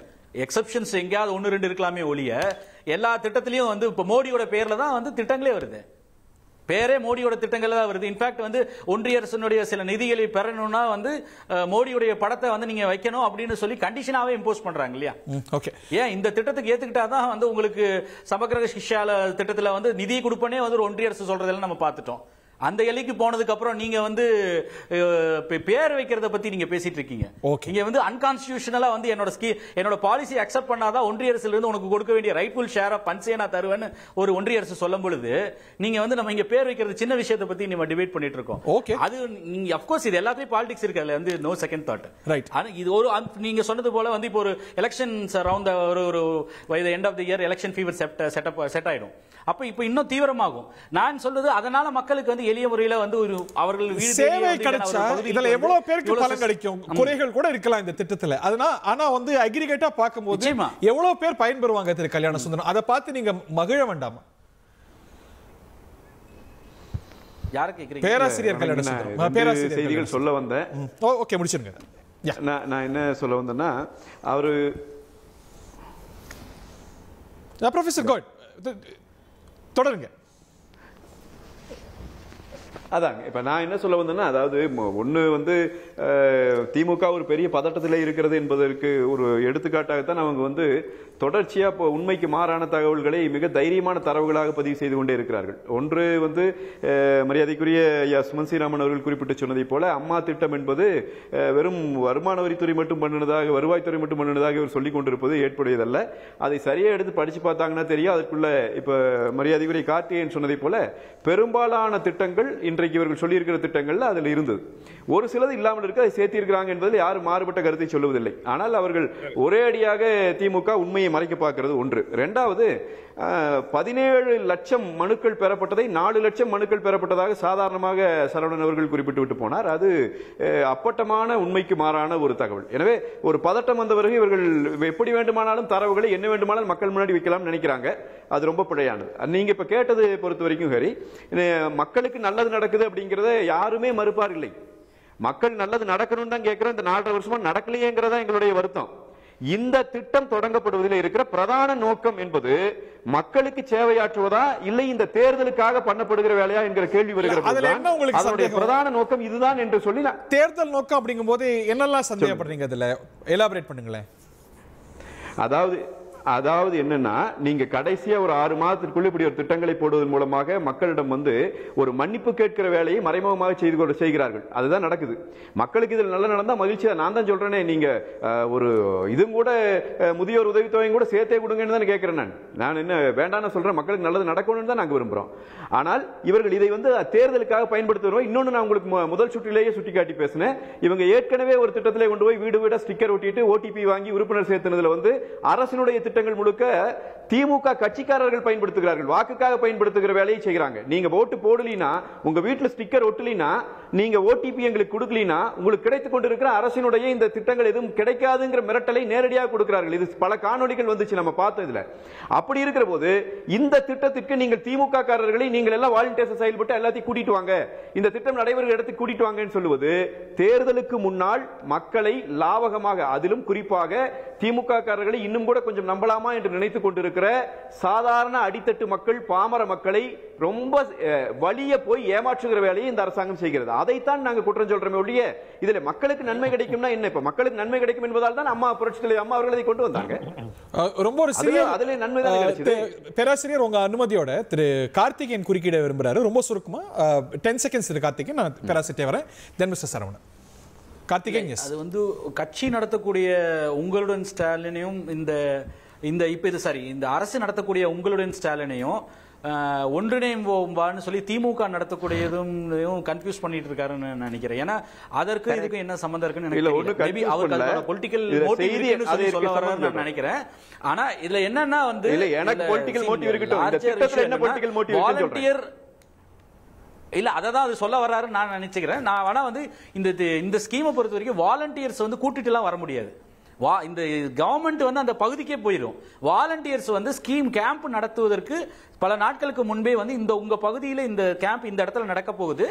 எக்ஸப்ஷன்ஸ் எங்கேயாவது 1-2 இருக்கலாமே ஒழிய எல்லா திட்டத்திலையும் வந்து இப்ப மோடியோட பேர்ல தான் வந்து திட்டங்களே வருது. பேரே மோடியோட திட்டங்கள் தான் வருது. இன்ஃபேக்ட் வந்து ஒன்றிய அரசினுடைய சில நிதிகளை பெறணும்னா வந்து மோடியுடைய படத்தை வந்து நீங்க வைக்கணும் அப்படின்னு சொல்லி கண்டிஷனாவே இம்போஸ் பண்றாங்க இல்லையா? ஓகே, ஏன் இந்த திட்டத்துக்கு ஏத்துக்கிட்டாதான் வந்து உங்களுக்கு சமக்கிர சிக்ஷால திட்டத்துல வந்து நிதி கொடுப்பனே வந்து ஒரு ஒன்றிய அரசு சொல்றதெல்லாம் நம்ம பார்த்துட்டோம். அந்த எல்லைக்கு போனதுக்கு அப்புறம் நீங்க வந்து பேர் வைக்கிறத பத்தி நீங்க பேசிட்டு இருக்கீங்க. நீங்க வந்து அன்கான்ஸ்டிடியூஷனலா வந்து என்னோட பாலிசி அக்செப்ட் பண்ணாதான் ஒன்றிய அரசுல இருந்து உனக்கு கொடுக்க வேண்டிய ரைட்ஃபுல் ஷேர் ஆஃப் பன்சே நான் தருவேன்னு ஒரு ஒன்றிய அரசு சொல்லும் பொழுது நீங்க வந்து நம்ம இங்க பேர் வைக்கிறது சின்ன விஷயத்தை பத்தி நம்ம டிபேட் பண்ணிட்டு இருக்கோம். அது நீங்க ஆஃப் கோர்ஸ் இது எல்லாத்தையும் பாலிடிக்ஸ் இருக்கு, அதுல வந்து நோ செகண்ட் தாட். ரைட். ஆனா இது ஒரு நீங்க சொன்னது போல வந்து இப்போ ஒரு எலெக்ஷன்ஸ் அரௌண்ட் ஒரு by the end of the year election fever set ஆயிடும். அப்ப இப்போ இன்னும் தீவிரமாகும். நான் சொல்றது அதனால மக்களுக்கு வந்து எளிய முறையில வந்து ஒரு அவர்கள் சேவை கிடைச்சா இதுல எவ்வளவு பேருக்கு பலன் கிடைக்கும், குறைகள் கூட இருக்கலாம் இந்த திட்டத்துல. ஆனா வந்து அக்ரிகேட்டா பார்க்கும்போது எவ்வளவு பேர் பயன்பெறுவாங்க திரு கல்யாண சுந்தரம், அதை பார்த்து நீங்க மகிழ வேண்டாமா? யார கேக்குறீங்க? பேராசிரியர் கல்யாண சுந்தரம். பேராசிரியர் செய்திகள் சொல்ல வந்தேன். ஓகே, முடிச்சிருங்க. நான் என்ன சொல்ல வந்தேன்னா அவரு ப்ரொஃபசர் கோட் தொடருங்க. அதாங்க இப்ப நான் என்ன சொல்ல வந்தேன்னா, அதாவது ஒண்ணு வந்து திமுக ஒரு பெரிய பதட்டத்தில் இருக்கிறது என்பதற்கு ஒரு எடுத்துக்காட்டாகத்தான் அவங்க வந்து தொடர்ச்சியா உண்மைக்கு மாறான தகவல்களை மிக தைரியமான தரவுகளாக பதிவு செய்து கொண்டே இருக்கிறார்கள். ஒன்று வந்து மரியாதைக்குரிய சுமன் ஸ்ரீராமன் அவர்கள் குறிப்பிட்டு சொன்னதை போல அம்மா திட்டம் என்பது வெறும் வருமான வரித்துறை மட்டும் பண்ணினதாக, வருவாய்த்துறை மட்டும் பண்ணினதாக இவர் சொல்லிக் கொண்டிருப்பது ஏற்புடையதல்ல. அதை சரியா எடுத்து படிச்சு பார்த்தாங்கன்னா தெரியும். அதுக்குள்ள இப்ப மரியாதைக்குரிய கார்த்திகேயன் சொன்னதை போல பெரும்பாலான திட்டங்கள் இன்றைக்கு இவர்கள் சொல்லியிருக்கிற திட்டங்கள்ல அதில் இருந்தது. ஒரு சிலது இல்லாமல் இருக்க அதை சேர்த்தி இருக்கிறாங்க என்பதில் யாரும் மாறுபட்ட கருத்தை சொல்லுவதில்லை. ஆனால் அவர்கள் ஒரே அடியாக திமுக உண்மையை மறைக்க பார்க்கிறது ஒன்று. இரண்டாவது, 17 லட்சம் மனுக்கள் பெறப்பட்டதை 4 லட்சம் மனுக்கள் பெறப்பட்டதாக சாதாரணமாக சரவணன் அவர்கள் குறிப்பிட்டு விட்டு போனார். அது அப்பட்டமான உண்மைக்கு மாறான ஒரு தகவல். எனவே ஒரு பதட்டம் வந்த பிறகு இவர்கள் எப்படி வேண்டுமானாலும் தரவுகளை என்ன வேண்டுமானாலும் மக்கள் முன்னாடி வைக்கலாம் நினைக்கிறாங்க. அது ரொம்ப பிழையானது. நீங்க இப்ப கேட்டது பொறுத்த வரைக்கும் ஹரி, மக்களுக்கு நல்லது நடக்குது அப்படிங்கறத யாருமே மறுப்பார் இல்லை. மக்கள் நல்லது நடக்கணும்னு தான் கேட்கிறோம். இந்த 4.5 வருஷமா நடக்கலையேங்கிறதா எங்களுடைய வருத்தம். இந்த திட்டம் தொடங்கப்படுவதில் இருக்கிற பிரதான நோக்கம் என்பது மக்களுக்கு சேவையாற்றுவதா இல்லை இந்த தேர்தலுக்காக பண்ணப்படுகிற வேலையா என்கிற கேள்வி வருகிறது. அதனுடைய பிரதான நோக்கம் இதுதான் என்று சொல்லி தேர்தல் நோக்கம் அப்படிங்கும் போது என்னெல்லாம் சந்தேகப்படுறீங்க? அதுல எலாபரேட் பண்ணுங்களேன். அதாவது என்னன்னா, நீங்க கடைசியா ஒரு 6 மாதத்திற்குள்ள இப்படி ஒரு திட்டங்களை போடுவதன் மூலமாக மக்களிடம் வந்து ஒரு மன்னிப்பு கேட்கிற வேலையை மறைமுகமாக செய்கிறார்கள். அதுதான் நடக்குது. மக்களுக்கு இதில் நல்ல நடந்தா மகிழ்ச்சியா, நான் தான் சொல்றேனே, நீங்க ஒரு இதுவும் கூட முதியோர் உதவித்தொகையும் கூட சேர்த்தே கொடுங்கன்னு தான் கேட்கிறேன். நான் என்ன வேண்டாம்னு சொல்றேன், மக்களுக்கு நல்லது நடக்கணும்னு தான் நாங்க விரும்புறோம். ஆனால் இவர்கள் இதை வந்து தேர்தலுக்காக பயன்படுத்துவோம். இன்னொன்னு நான் உங்களுக்கு முதல் சுற்றிலேயே சுட்டிக்காட்டி பேசினேன். இவங்க ஏற்கனவே ஒரு திட்டத்திலே கொண்டு போய் வீடு வீடா ஸ்டிக்கர் ஒட்டிட்டு ஓடிபி வாங்கி உறுப்பினர் சேர்த்தனதுல வந்து அரசினுடைய திட்டம் திட்டங்கள் முழுக்க திமுக கட்சிக்காரர்கள் பயன்படுத்துகிறார்கள், வாக்குக்காக பயன்படுத்துகிற வேலையை செய்கிறாங்க. நீங்க ஓட்டு போடலினா, உங்க வீட்டுல ஸ்டிக்கர் ஒட்டலினா, நீங்க ஓடிபி எங்களுக்கு கொடுக்கலினா, உங்களுக்கு கிடைத்துக் கொண்டிருக்கிற அரசினுடைய இந்த திட்டங்கள் எதுவும் கிடைக்காதுங்கிற மிரட்டலை நேரடியாக கொடுக்கிறார்கள். இது பல காணொலிகள் வந்துச்சு நம்ம பார்த்ததுல. அப்படி இருக்கிற போது இந்த திட்டத்திற்கு நீங்கள் திமுக காரர்களை நீங்கள் எல்லாம் வாலண்டியர்ஸ் செயல்பட்டு எல்லாத்தையும் கூட்டிட்டு வாங்க, இந்த திட்டம் நடைபெறுகிற இடத்துக்கு கூட்டிட்டு வாங்கன்னு சொல்லுவது தேர்தலுக்கு முன்னால் மக்களை லாவகமாக, அதிலும் குறிப்பாக திமுக காரர்களை இன்னும் கூட கொஞ்சம் நம்பலாமா என்று நினைத்துக் கொண்டிருக்கிற சாதாரண அடித்தட்டு மக்கள், பாமர மக்களை ரொம்ப வலிய போய் ஏமாற்றுகிற வேலையை இந்த அரசாங்கம் செய்கிறது. அதைத்தான் நாங்கள் குற்றம் சொல்றோமே ஒழிய இதுல மக்களுக்கு நன்மை கிடைக்கும்னா என்ன? இப்ப மக்களுக்கு நன்மை கிடைக்கும் என்பதால் தான் அம்மா புரட்சி தலைவர் அம்மா அவர்கள் அதை கொண்டு வந்தாங்க. ரொம்ப ஒரு சிறிய அதுல நன்மை தான் கிடைச்சது. பேராசிரியர், உங்க அனுமதியோட திரு கார்த்திகேயன் குறுக்கிட விரும்புறாரு. ரொம்ப சுருக்கமா 10 செகண்ட்ஸ் திரு கார்த்திகேயன், நான் பேராசிரியர் வரேன், தென் மிஸ்டர் சரவணன். கார்த்திகேயன், எஸ். அது வந்து கட்சி நடத்தக்கூடிய உங்களுடன் ஸ்டாலினையும் இந்த இப்ப இது சரி, இந்த அரசு நடத்தக்கூடிய உங்களுடன் ஸ்டாலினையும் ஒன்றிணைவான்னு சொல்லி திமுக நடத்தக்கூடியதும் கன்ஃபியூஸ் பண்ணிட்டு இருக்காருன்னு நினைக்கிறேன். ஏன்னா அதற்கு இதுக்கு என்ன சம்பந்தம் இருக்குன்னு பொலிட்டிக்கல் மோட்டிவ் சொல்ல வர்றாருன்னு நான் நினைக்கிறேன். ஆனா இதுல என்னன்னா வந்து வாலண்டியர் இல்ல அததான் அது சொல்ல வர்றாரு நான் நினைச்சுக்கிறேன். நான் வேணா வந்து இந்த ஸ்கீமை பொறுத்த வரைக்கும் வாலண்டியர்ஸ் வந்து கூட்டிட்டு எல்லாம் வர முடியாது. இந்த கவர்மெண்ட் வந்து அந்த பகுதிக்கே போயிடும். வாலண்டியர்ஸ் வந்து ஸ்கீம் கேம்ப் நடத்துவதற்கு பல நாட்களுக்கு முன்பே வந்து உங்க பகுதியில் இந்த கேம்ப் இந்த இடத்துல நடக்க போகுது,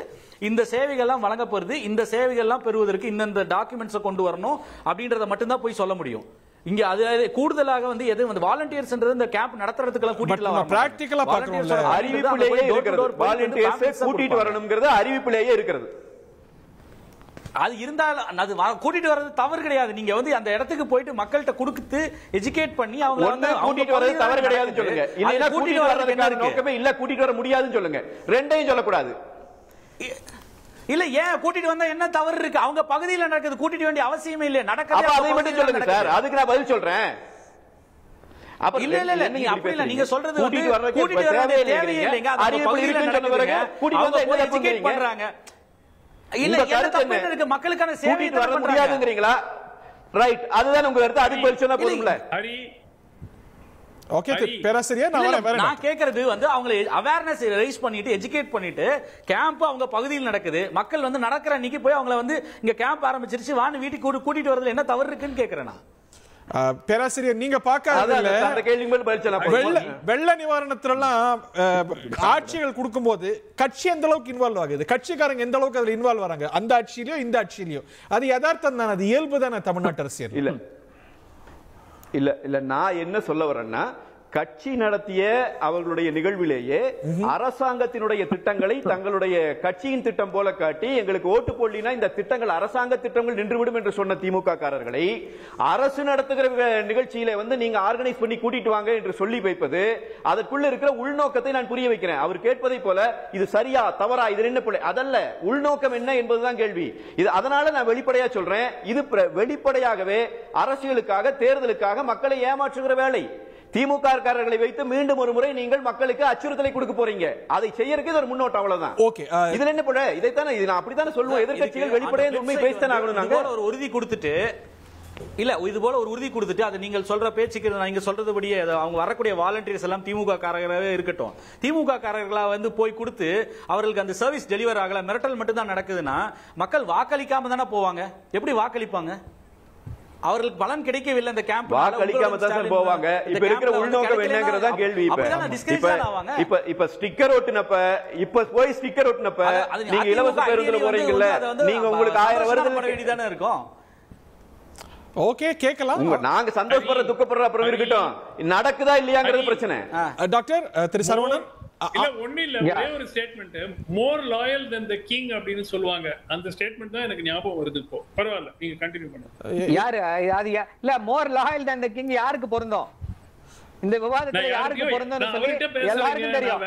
இந்த சேவைகள்லாம் வழங்க போகுது, இந்த சேவைகள்லாம் பெறுவதற்கு இந்த டாக்குமெண்ட்ஸை கொண்டு வரணும் அப்படின்றத மட்டும்தான் போய் சொல்ல முடியும். இங்க அது கூடுதலாக வந்து எது வந்து வாலண்டியர்ஸ்ன்றது இந்த கேம்ப் நடத்துறதுக்கு கூட்டிட்டு பிராக்டிகலா பார்க்கணும்ல, அறிவிப்புலயே இருக்கிறது. வாலண்டியர்ஸ் கூட்டிட்டு வரணும்ங்கிறது அறிவிப்புலயே இருக்கிறது. அது இருந்தாலும் அது கூட்டிட்டு வர்றது தவறு கிடையாது. நீங்க வந்து அந்த இடத்துக்கு போயிட்டு மக்கள்கிட்ட கொடுத்து எஜுகேட் பண்ணி அவங்க வந்து கூட்டிட்டு வர்றது தவறு கிடையாதுன்னு சொல்லுங்க. இல்லைன்னா கூட்டிட்டு வர்றதுக்கான நோக்கமே இல்ல, கூட்டிட்டு வர முடியாதுன்னு சொல்லுங்க. ரெண்டையும் சொல்லக்கூடாது. இல்ல, ஏன் கூட்டிட்டு வந்தா என்ன தவறு இருக்கு? அவங்க பகுதியில் நடக்குது, கூட்டிட்டு வேண்டிய அவசியமே இல்ல. நடக்குது, அதை மட்டும் சொல்லுங்க சார், அதுக்கு நான் பதில் சொல்றேன். இல்ல இல்ல இல்ல, நீங்க அப்படி இல்ல, நீங்க சொல்றது கூட்டிட்டு வர்றது தேவையே இல்லைங்க. அது பகுதியில் நடக்குதுங்க, கூட்டிட்டு வந்தா என்ன எஜுகேட் பண்றாங்க. இல்ல, என்ன தப்பு இருக்கு? மக்களுக்கான சேவை வர முடியாதுங்கறீங்களா? ரைட், அதுதான் உங்க கருத்து. அதுக்கு பதில் சொன்னா போதும்ல. ஓகே பேராசிரியர், நான் கேக்குறது வந்து அவங்களை அவேர்னஸ் ரைஸ் பண்ணிட்டு எஜுகேட் பண்ணிட்டு கேம்ப் அவங்க பகுதியில் நடக்குது, மக்கள் வந்து நடக்கிற அன்னைக்கு போய் அவங்களை வந்து இங்க கேம்ப் ஆரம்பிச்சிருச்சு வான்னு வீட்டுக்கு கூட்டிட்டு வரதுல என்ன தவறு இருக்குன்னு கேக்குறேன் நான். பேராசிரியர், நீங்க வெள்ள நிவாரணத்திலாம் ஆட்சிகள் கொடுக்கும் போது கட்சி எந்த அளவுக்கு இன்வால்வ் ஆகுது, கட்சிக்காரங்க எந்த அளவுக்கு அதுல இன்வால்வ் வராங்க, அந்த ஆட்சியிலயோ இந்த ஆட்சியிலயோ, அது யதார்த்தம் தானே, அது இயல்பு தானே தமிழ்நாட்டு அரசியல். இல்ல இல்ல இல்ல, நான் என்ன சொல்ல வரேன்னா, கட்சி நடத்திய அவர்களுடைய நிகழ்விலேயே அரசாங்கத்தினுடைய திட்டங்களை தங்களுடைய கட்சியின் திட்டம் போல காட்டி எங்களுக்கு ஓட்டு போடலினா இந்த திட்டங்கள் அரசாங்க திட்டங்கள் நின்றுவிடும் என்று சொன்ன திமுக காரர்களை அரசு நடத்துகிற நிகழ்ச்சியில வந்து நீங்க ஆர்கனைஸ் பண்ணி கூட்டிட்டு வாங்க என்று சொல்லி வைப்பது, அதற்குள்ள இருக்கிற உள்நோக்கத்தை நான் புரிய வைக்கிறேன். அவர் கேட்பதை போல இது சரியா தவறா, இது என்ன பிள்ளை, அதல்ல, உள்நோக்கம் என்ன என்பதுதான் கேள்வி. இது அதனால நான் வெளிப்படையா சொல்றேன், இது வெளிப்படையாகவே அரசியலுக்காக தேர்தலுக்காக மக்களை ஏமாற்றுகிற வேலை. திமுக காரர்களை வைத்து மீண்டும் ஒரு முறை நீங்கள் மக்களுக்கு அச்சுறுத்தலை கொடுக்க போறீங்க. அதை செய்யறதுக்கு ஒரு முன்னோட்டம், அவ்வளவுதான். ஓகே, இதுல என்ன போல இதைத்தானே நான் அப்படித்தானே சொல்லுவோம். எதிர்க்கட்சிகள் வெளிப்படையா உண்மை பேசித்தான் ஆகணும். நாங்க ஒரு உறுதி கொடுத்துட்டு இல்ல, இது போல ஒரு உறுதி கொடுத்துட்டு அது நீங்கள் சொல்ற பேச்சுக்கு நீங்க சொல்றதுபடியே அவங்க வரக்கூடிய வாலண்டியர்ஸ் எல்லாம் திமுக காரர்களாவே இருக்கட்டும், திமுக காரர்களா வந்து போய் கொடுத்து அவர்களுக்கு அந்த சர்வீஸ் டெலிவர் ஆகல, மிரட்டல் மட்டும் தான் நடக்குதுன்னா மக்கள் வாக்களிக்காம தானே போவாங்க. எப்படி வாக்களிப்பாங்க? அவர்களுக்கு பலன் கிடைக்கவில்லை. இந்த கேம்ப் வாக்களிக்காம தான் போவாங்க. இப்ப இருக்கிற உள்நோக்கம் என்னங்கறத கேள்வி. இப்ப ஸ்டிக்கர் ஒட்டுனப்ப, இப்ப போய் ஸ்டிக்கர் ஒட்டுனப்ப நீங்க இலவச பேருந்துல போறீங்கல்ல, நீங்க உங்களுக்கு 1000 வருது வேண்டியதானே இருக்கும். ஓகே, கேட்கலாம். நாங்க சந்தோஷப்படுற துக்கப்படுற அப்புறம் இருக்கட்டும், நடக்குதா இல்லையாங்கிறது பிரச்சனை. டாக்டர் திரு சரவணன், இல்ல ஒண்ணு இல்ல, ஒரே ஒரு statement, more loyal then the king அப்படின்னு சொல்லுவாங்க. அந்த ஸ்டேட்மெண்ட் தான் எனக்கு ஞாபகம் வருது. இப்போ பரவாயில்ல, நீங்க கண்டினியூ பண்ணுங்க. யாரு அது இல்ல, மோர் லாயல் தென் தி கிங் யாருக்கு பொருந்தும்? இந்த விவாதத்துல யாருக்கு பொருந்தும்னு சொல்லி எல்லாருக்கும் தெரியும்.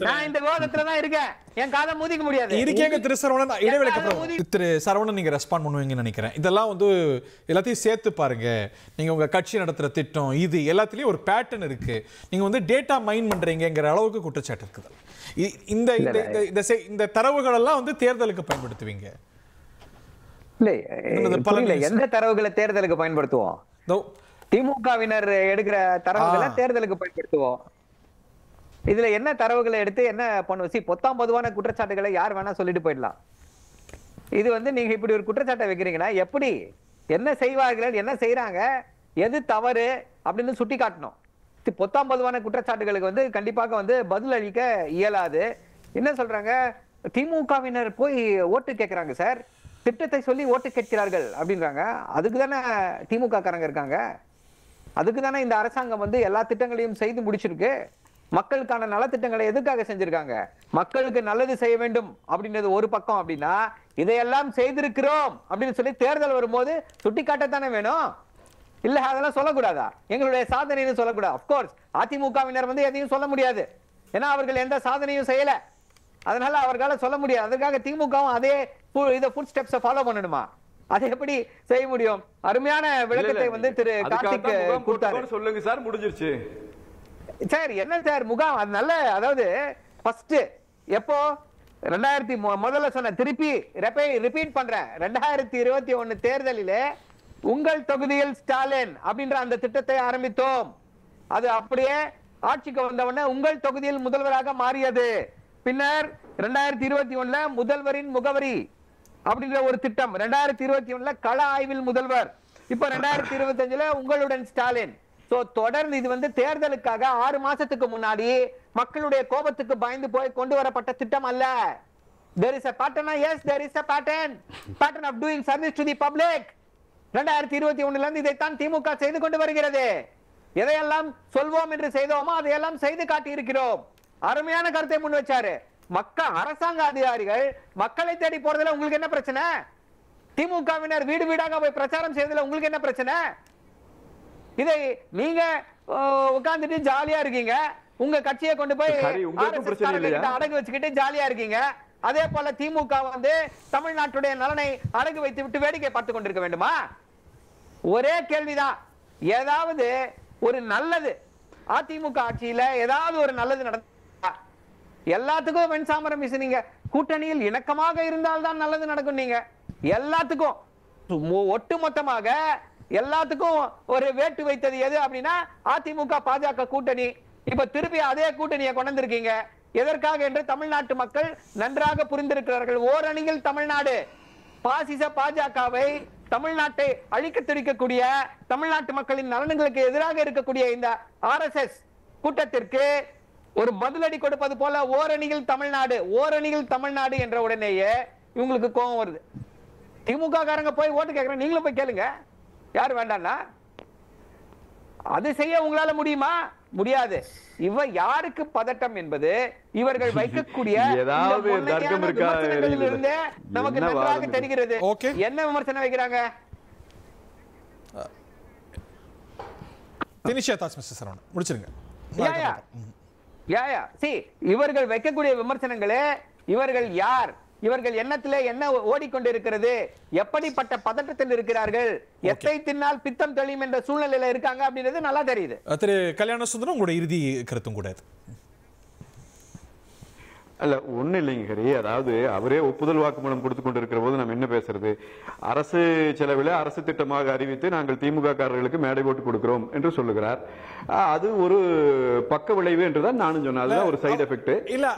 நான் இந்த விவாதத்துல தான் இருக்கேன், என் காதை மூதிக்க முடியாது. இருக்கேங்க திரு சரவணன். இடைவேளைக்கு அப்புறம் திரு சரவணன் நீங்க ரெஸ்பாண்ட் பண்ணுவீங்கன்னு நினைக்கிறேன். இதெல்லாம் வந்து எல்லாத்தையும் சேர்த்து பாருங்க. நீங்க உங்க கட்சி நடத்துற திட்டம் இது எல்லாத்துலயும் ஒரு பேட்டர்ன் இருக்கு. நீங்க வந்து டேட்டா மைன் பண்றீங்கிற அளவுக்கு குற்றச்சாட்டு இருக்குது. இந்த தரவுகள் எல்லாம் வந்து தேர்தலுக்கு பயன்படுத்துவீங்க. எந்த தரவுகளை தேர்தலுக்கு பயன்படுத்துவோம்? திமுகவினர் எடுக்கிற தரவுகளை தேர்தலுக்கு பயன்படுத்துவோம். இதுல என்ன தரவுகளை எடுத்து என்ன பண்ணுவோம்? பொத்தாம் பொதுவான குற்றச்சாட்டுகளை யார் வேணா சொல்லிட்டு போயிடலாம். இது நீங்க இப்படி ஒரு குற்றச்சாட்டை வைக்கிறீங்கன்னா எப்படி என்ன செய்வார்கள், என்ன செய்யறாங்க, எது தவறு அப்படின்னு சுட்டி காட்டணும். பொத்தாம் பொதுவான குற்றச்சாட்டுகளுக்கு கண்டிப்பாக பதில் அளிக்க இயலாது. என்ன சொல்றாங்க, திமுகவினர் போய் ஓட்டு கேட்கிறாங்க சார், திட்டத்தை சொல்லி ஓட்டு கேட்கிறார்கள் அப்படின்றாங்க. அதுக்கு தானே திமுக காரங்க இருக்காங்க. அதுக்கு தானே இந்த அரசாங்கம் எல்லா திட்டங்களையும் செய்து முடிச்சிருக்கு. மக்களுக்கான நலத்திட்டங்களை எதுக்காக செஞ்சிருக்காங்க? மக்களுக்கு நல்லது செய்ய வேண்டும் அப்படின்றது ஒரு பக்கம். அப்படின்னா இதையெல்லாம் செய்திருக்கிறோம் அப்படின்னு சொல்லி தேர்தல் வரும்போது சுட்டி காட்டத்தானே வேணும். இல்ல அதெல்லாம் சொல்லக்கூடாதா? எங்களுடைய சாதனைன்னு சொல்லக்கூடாது. அப்கோர்ஸ் அதிமுகவினர் எதையும் சொல்ல முடியாது, ஏன்னா அவர்கள் எந்த சாதனையும் செய்யல. அதனால அவர்களால சொல்ல முடியாது. அதுக்காக திமுகவும் அதே ஃபுட் ஸ்டெப்ஸ் ஃபாலோ பண்ணணுமா? அதை எப்படி செய்ய முடியும்? அருமையான விளக்கத்தை திரு கார்த்திக் கொடுத்தாரு. சொல்லுங்க சார், முடிஞ்சிருச்சு சார். என்ன சார் முகாம்? அது நல்ல, அதாவது ஃபர்ஸ்ட் எப்போ 2000 முதல்ல சொன்ன, திருப்பி ரிப்பீட் பண்றேன், 2021 தேர்தலிலே உங்கள் தொகுதியில் ஸ்டாலின் அப்படின்ற அந்த திட்டத்தை ஆரம்பித்தோம். அது அப்படியே ஆட்சிக்கு வந்தவன உங்கள் தொகுதியில் முதல்வராக மாறியது. பின்னர் 2021 முதல்வரின் முகவரி அப்படின்ற ஒரு திட்டம், 2021 கள ஆய்வில் முதல்வர், இப்ப 2025 உங்களுடன் ஸ்டாலின். சோ தொடர்ந்து இது தேர்தலுக்காக 6 மாசத்துக்கு முன்னாடி மக்களுடைய கோபத்துக்கு பயந்து போய் கொண்டு வரப்பட்ட திட்டம் அல்ல. There is a pattern. Yes, there is a pattern of doing service to the public. 2021 இருந்து இதைத்தான் திமுக செய்து கொண்டு வருகிறது. எதையெல்லாம் சொல்வோம் என்று செய்தோமோ அதையெல்லாம் செய்து காட்டி இருக்கிறோம். அருமையான கருத்தை முன் வச்சாரு. அரசாங்க அதிகாரிகள் மக்களை தேடி போறதுல உங்களுக்கு என்ன பிரச்சனை? திமுகவினர் வீடு வீடாக போய் பிரச்சாரம் செய்வதில் உங்களுக்கு என்ன பிரச்சனை? இதை நீங்க உட்கார்ந்துட்டு ஜாலியா இருக்கீங்க, உங்க கட்சியை கொண்டு போய் அடகு வச்சுக்கிட்டு ஜாலியா இருக்கீங்க. அதே போல திமுக தமிழ்நாட்டுடைய நலனை அடகு வைத்து விட்டு வேடிக்கை பார்த்து கொண்டிருக்க வேண்டுமா? ஒரே கேள்விதான், ஏதாவது ஒரு நல்லது அதிமுக ஆட்சியில ஏதாவது ஒரு நல்லது நடந்தா? எல்லாத்துக்கும் வெண்சாமரம் வீசுனீங்க. கூட்டணியில் இணக்கமாக இருந்தால்தான் நல்லது நடக்கும். நீங்க எல்லாத்துக்கும் ஒட்டுமொத்தமாக எல்லாத்துக்கும் ஒரு வேட்டு வைத்தது எது அப்படின்னா அதிமுக பாஜக கூட்டணி. இப்ப திருப்பி அதே கூட்டணியை கொண்டு வந்திருக்கீங்க. எதற்காக என்று தமிழ்நாட்டு மக்கள் நன்றாக புரிந்திருக்கிறார்கள். ஓரணியில் தமிழ்நாடு பாசிச பாஜகவை, தமிழ்நாட்டை அழிக்க துடிக்கக்கூடிய, தமிழ்நாட்டு மக்களின் நலன்களுக்கு எதிராக இருக்கக்கூடிய இந்த RSS கூட்டத்திற்கு ஒரு பதிலடி கொடுப்பது போல ஓரணியில் தமிழ்நாடு, ஓரணியில் தமிழ்நாடு என்ற உடனேயே இவங்களுக்கு கோபம் வருது. திமுக காரங்க போய் ஓட்டு கேட்கறேன், நீங்களும் போய் கேளுங்க, யாரு வேண்டாம்னா. அது செய்ய உங்களால முடியுமா? முடியாது. யாருக்கு பதட்டம் என்பது இவர்கள் வைக்கக்கூடிய நமக்கு நன்றாக தெரிகிறது. என்ன விமர்சனம் வைக்கிறாங்க? இவர்கள் வைக்கக்கூடிய விமர்சனங்களே, இவர்கள் யார், இவர்கள் எண்ணத்திலே என்ன ஓடிக்கொண்டிருக்கிறது, எப்படிப்பட்ட பதட்டத்தில் இருக்கிறார்கள், எத்தை தின்னால் பித்தம் தெளியும் என்ற சூழ்நிலையில இருக்காங்க அப்படின்றது நல்லா தெரியுது. திரு கல்யாண சுந்தரம், உங்களுடைய இறுதி கருத்தும் கூட. அல்ல, ஒண்ணு இல்லைங்க ஹரி. அதாவது அவரே ஒப்புதல் வாக்குமூலம் கொடுத்து கொண்டிருக்கிற போது நம்ம என்ன பேசுறது? அரசு செலவில் அரசு திட்டமாக அறிவித்து நாங்கள் திமுக காரர்களுக்கு மேடை போட்டு கொடுக்கிறோம் என்று சொல்லுகிறார். அது ஒரு பக்க விளைவு என்றுதான் நானும் சொன்னேன். அதுதான் ஒரு சைடு எஃபெக்ட்.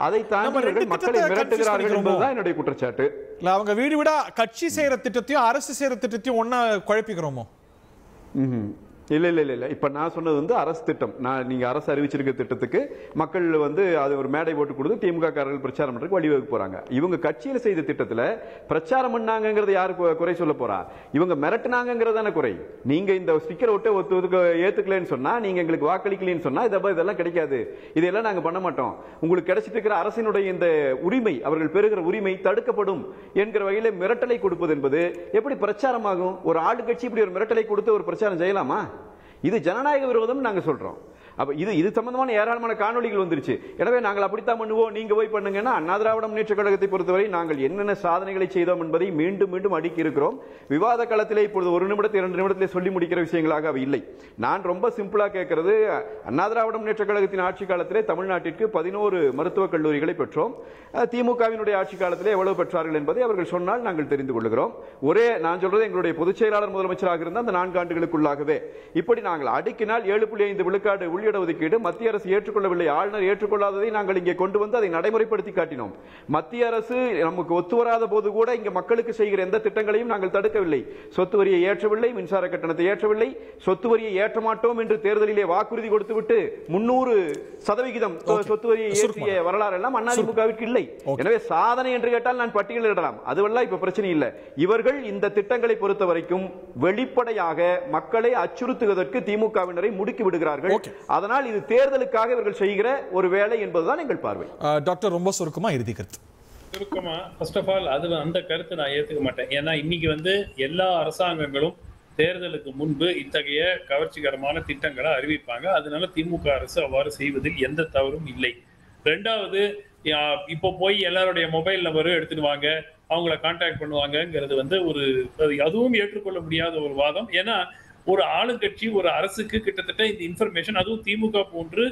அதை தாண்டி மக்களை மிரட்டுகிறார்கள் என்பதுதான் என்னுடைய குற்றச்சாட்டு. இல்ல, அவங்க வீடு வீடா கட்சி செய்யற திட்டத்தையும் அரசு செய்யற திட்டத்தையும் ஒன்னா குழப்பிக்கிறோமோ? இல்ல இல்ல இல்ல, இப்ப நான் சொன்னது அரசு திட்டம். நீங்க அரசு அறிவிச்சிருக்க திட்டத்துக்கு மக்கள் அது ஒரு மேடை போட்டு கொடுத்து திமுக காரர்கள் பிரச்சாரம் பண்றதுக்கு வழிவகுக்க போறாங்க. இவங்க கட்சியில செய்த திட்டத்துல பிரச்சாரம் பண்ணாங்கிறது யாரு குறை சொல்ல போறா? இவங்க மிரட்டினாங்கிறதான குறை. நீங்க இந்த ஸ்டிக்கர் விட்டு ஏத்துக்கலன்னு சொன்னா, நீங்க எங்களுக்கு வாக்களிக்கலன்னு சொன்னா இதெல்லாம் கிடைக்காது, இதெல்லாம் நாங்க பண்ண மாட்டோம், உங்களுக்கு கிடைச்சிட்டு இருக்கிற அரசினுடைய இந்த உரிமை, அவர்கள் பெறுகிற உரிமை தடுக்கப்படும் என்கிற வகையில மிரட்டலை கொடுப்பது என்பது எப்படி பிரச்சாரமாகும்? ஒரு ஆளுங்கட்சி இப்படி ஒரு மிரட்டலை கொடுத்து ஒரு பிரச்சாரம் செய்யலாமா? இது ஜனநாயக விரோதம் நாங்க சொல்றோம். அப்ப இது சம்பந்தமான ஏராளமான காணொலிகள் வந்துருச்சு. எனவே நாங்கள் அப்படித்தான் பண்ணுவோம், நீங்க போய் பண்ணுங்கன்னா, அண்ணா திராவிட முன்னேற்ற கழகத்தை பொறுத்தவரை நாங்கள் என்னென்ன சாதனைகளை செய்தோம் என்பதை மீண்டும் மீண்டும் அடுக்கி இருக்கிறோம். விவாத களத்திலே இப்பொழுது 1 நிமிடத்தை 2 நிமிடத்திலே சொல்லி முடிக்கிற விஷயங்களாக அவை இல்லை. நான் ரொம்ப சிம்பிளா கேட்கிறது, அண்ணா திராவிட முன்னேற்ற கழகத்தின் ஆட்சி காலத்திலே தமிழ்நாட்டிற்கு 11 மருத்துவக் கல்லூரிகளை பெற்றோம். திமுகவினுடைய ஆட்சி காலத்திலே எவ்வளவு பெற்றார்கள் என்பதை அவர்கள் சொன்னால் நாங்கள் தெரிந்து கொள்கிறோம். நான் சொல்றது எங்களுடைய பொதுச் செயலாளர் முதலமைச்சராக இருந்த அந்த 4 ஆண்டுகளுக்குள்ளாகவே இப்படி நாங்கள் அடுக்கினால் 7.5 விழுக்காடு உள்ளிட ஒதுக்கீடு மத்திய அரசு ஏற்றுக்கொள்ளவில்லை. ஆளுநர் ஏற்றுக்கொள்ளாததை நாங்கள் இங்கே கொண்டு வந்து அதை நடைமுறைப்படுத்தி காட்டினோம். மத்திய அரசு நமக்கு ஒத்து வராத போது கூட இங்க மக்களுக்கு செய்கிற எந்த திட்டங்களையும் நாங்கள் தடுக்கவில்லை. சொத்து வரியை ஏற்றவில்லை, மின்சார கட்டணத்தை ஏற்றவில்லை, சொத்து வரியை ஏற்ற மாட்டோம் என்று தேர்தலிலே வாக்குறுதி கொடுத்துவிட்டு 300% சொத்து வரியை ஏற்றிய வரலாறு எல்லாம் அதிமுகவிற்கு இல்லை. எனவே சாதனை என்று கேட்டால் நான் பட்டியலிடலாம், அதுவெல்லாம் இப்ப பிரச்சனை இல்லை. இவர்கள் இந்த திட்டங்களை பொறுத்த வரைக்கும் வெளிப்படையாக மக்களை அச்சுறுத்துவதற்கு திமுகவினரை முடுக்கி விடுகிறார்கள். அதனால் இது தேர்தலுக்காக இவர்கள் செய்கிற ஒரு வேலை என்பதுதான் எங்கள் பார்வை. டாக்டர், ரொம்ப சுருக்கமா இறுதி கருத்து. சுருக்கமா, ஃபர்ஸ்ட் ஆஃப் ஆல் அந்த கருத்தை நான் ஏத்துக்க மாட்டேன். ஏன்னா இன்னைக்கு எல்லா அரசாங்கங்களும் தேர்தலுக்கு முன்பு இத்தகைய கவர்ச்சிகரமான திட்டங்களை அறிவிப்பாங்க. அதனால திமுக அரசு அவ்வாறு செய்வதில் எந்த தவறும் இல்லை. 2வது, இப்போ போய் எல்லாருடைய மொபைல் நம்பரும் எடுத்துட்டு வாங்க, அவங்கள கான்டாக்ட் பண்ணுவாங்கிறது அதுவும் ஏற்றுக்கொள்ள முடியாத ஒரு வாதம். ஏன்னா ஒரு ஆளுங்கட்சி, ஒரு அரசுக்கு கிட்டத்தட்ட இந்த இன்ஃபர்மேஷன், அதுவும் திமுக போன்று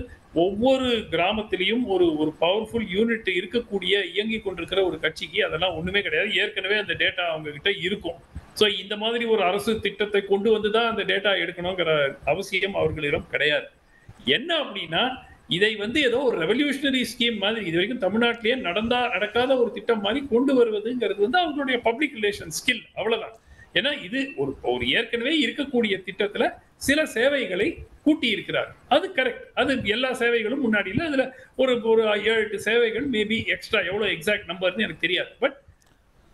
ஒவ்வொரு கிராமத்திலையும் ஒரு பவர்ஃபுல் யூனிட் இருக்கக்கூடிய இயங்கிக் கொண்டிருக்கிற ஒரு கட்சிக்கு அதெல்லாம் ஒண்ணுமே கிடையாது. ஏற்கனவே அந்த டேட்டா அவங்க கிட்ட இருக்கும். ஸோ இந்த மாதிரி ஒரு அரசு திட்டத்தை கொண்டு வந்துதான் அந்த டேட்டா எடுக்கணுங்கிற அவசியம் அவர்களிடம் கிடையாது. என்ன அப்படின்னா, இதை ஏதோ ஒரு ரெவல்யூஷனரி ஸ்கீம் மாதிரி இது வரைக்கும் தமிழ்நாட்டிலேயே நடக்காத ஒரு திட்டம் மாதிரி கொண்டு வருவதுங்கிறது அவங்களுடைய பப்ளிக் ரிலேஷன் ஸ்கில், அவ்வளவுதான். ஏன்னா இது ஒரு ஏற்கனவே இருக்கக்கூடிய திட்டத்துல சில சேவைகளை கூட்டி இருக்கிறார், அது கரெக்ட். அது எல்லா சேவைகளும் முன்னாடி இல்லை, அதுல ஒரு 7-8 சேவைகள் மேபி எக்ஸ்ட்ரா, எவ்வளவு எக்ஸாக்ட் நம்பர்னு எனக்கு தெரியாது. பட்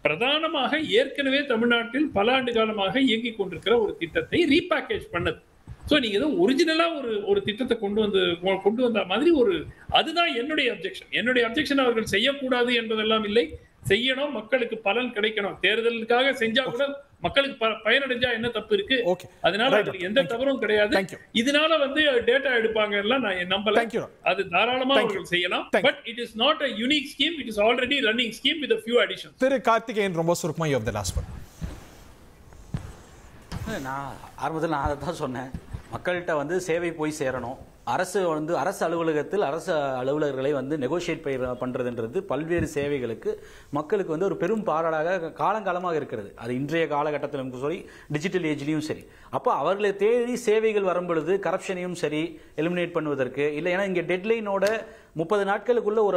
பிரதானமாக ஏற்கனவே தமிழ்நாட்டில் பல ஆண்டு காலமாக இயங்கிக் கொண்டிருக்கிற ஒரு திட்டத்தை ரீபேக்கேஜ் பண்ணது. ஸோ நீங்க ஏதோ ஒரிஜினலா ஒரு திட்டத்தை கொண்டு வந்த மாதிரி அதுதான் என்னுடைய அப்ஜெக்ஷன். என்னுடைய அப்ஜெக்ஷன் அவர்கள் செய்யக்கூடாது என்பதெல்லாம் இல்லை, செய்யணும், மக்களுக்கு பலன் கிடைக்கணும். தேர்தலுக்காக செஞ்சா கூட மக்களுக்கு பயனடைஞ்சா என்ன தப்பு இருக்கு? அதனால எந்த தவறும் கிடையாது. இதனால டேட்டா எடுப்பாங்க எல்லாம் நான் நம்பல. அது தாராளமா அவர்கள் செய்யலாம். But it is not a unique scheme, it is already running scheme with a few additions. திரு கார்த்திகேயன், ரொம்ப சுருக்கமா you have the last word. நான் ஆரம்பத்தில் அதை தான் சொன்னேன், மக்கள்கிட்ட சேவை போய் சேரணும். அரசு அலுவலகத்தில் அரசு அலுவலர்களை நெகோஷியேட் பண்றதுன்றது பல்வேறு சேவைகளுக்கு மக்களுக்கு ஒரு பெரும் பாராடாக காலங்காலமாக இருக்கிறது. அது இன்றைய காலகட்டத்திலும் சரி, டிஜிட்டல் ஏஜ்லயும் சரி. அப்போ அவர்களை தேடி சேவைகள் வரும்பொழுது கரப்ஷனையும் சரி எலிமினேட் பண்ணுவதற்கு இல்லை. ஏன்னா இங்க டெட்லைனோட 30 நாட்களுக்குள்ள ஒரு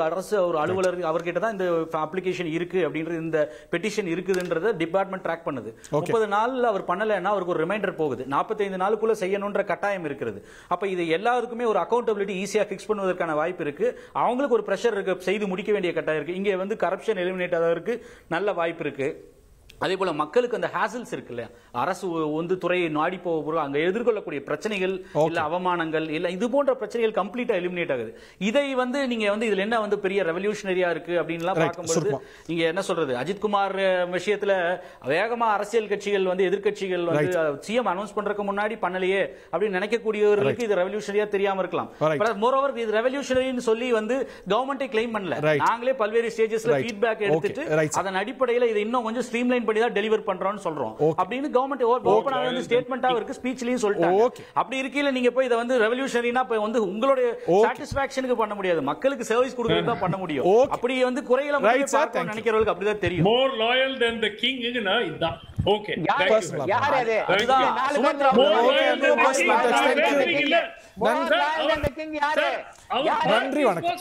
அலுவலர் அவர்கிட்ட தான் இந்த அப்ளிகேஷன் இருக்கு அப்படின்றது, இந்த பெட்டிஷன் இருக்குதுன்றத டிபார்ட்மெண்ட் ட்ராக் பண்ணுது. 30 நாள்ல அவர் பண்ணலைன்னா அவருக்கு ஒரு ரிமைண்டர் போகுது. 45 நாளுக்குள்ள செய்யணும்ன்ற கட்டாயம் இருக்கிறது. அப்ப இது எல்லாருக்குமே ஒரு அக்கௌண்டபிலிட்டி ஈஸியா ஃபிக்ஸ் பண்ணுவதற்கான வாய்ப்பு இருக்கு. அவங்களுக்கு ஒரு பிரஷர் இருக்கு, செய்து முடிக்க வேண்டிய கட்டாயம் இருக்கு. இங்க கரப்ஷன் எலிமினேட் ஆகிறதுக்கு நல்ல வாய்ப்பு இருக்கு. அதே போல மக்களுக்கு அந்த ஹேசல்ஸ் இருக்கு இல்லையா, அரசு துறையை நாடி போக அங்க எதிர்கொள்ளக்கூடிய பிரச்சனைகள் இல்ல அவமானங்கள் இல்ல இது போன்ற பிரச்சனைகள் கம்ப்ளீட்டா எலிமினேட் ஆகுது. இதை நீங்க இதுல என்ன பெரிய ரெவல்யூஷனரியா இருக்கு அப்படின்னு பார்க்கும்போது நீங்க என்ன சொல்றது, அஜித்குமார் விஷயத்துல வேகமா அரசியல் கட்சிகள் எதிர்கட்சிகள் சிஎம் அனௌன்ஸ் பண்றதுக்கு முன்னாடி பண்ணலையே அப்படின்னு நினைக்கக்கூடியவர்களுக்கு இது ரெவல்யூஷனரியா தெரியாம இருக்கலாம். மோரோவர் இது ரெவல்யூஷனரின்னு சொல்லி கவர்மெண்டே கிளைம் பண்ணல. நாங்களே பல்வேறு ஸ்டேஜஸ்ல ஃபீட்பேக் எடுத்துட்டு அதன் அடிப்படையில் இதை இன்னும் கொஞ்சம் ஸ்ட்ரீம்லைன் பண்ணி தான் டெலிவர் பண்றோம்னு சொல்றோம் அப்படின்னு கவர்மெண்ட் ஓபனாவே ஸ்டேட்மெண்டா இருக்கு, ஸ்பீச்லயும் சொல்லிட்டாங்க. அப்படி இருக்கையில நீங்க போய் இத ரெவல்யூஷனரினா உங்களுடைய சாட்டிஸ்பாக்சனுக்கு பண்ண முடியாது, மக்களுக்கு சர்வீஸ் கொடுக்கிறது தான் பண்ண முடியும். அப்படி குறைகளை பார்க்க நினைக்கிறவங்களுக்கு அப்படிதான் தெரியும். மோர் லாயல் than the king னா இதுதான். ஓகே, யார் அது? சுமத்ரா நன்றி வணக்கம்.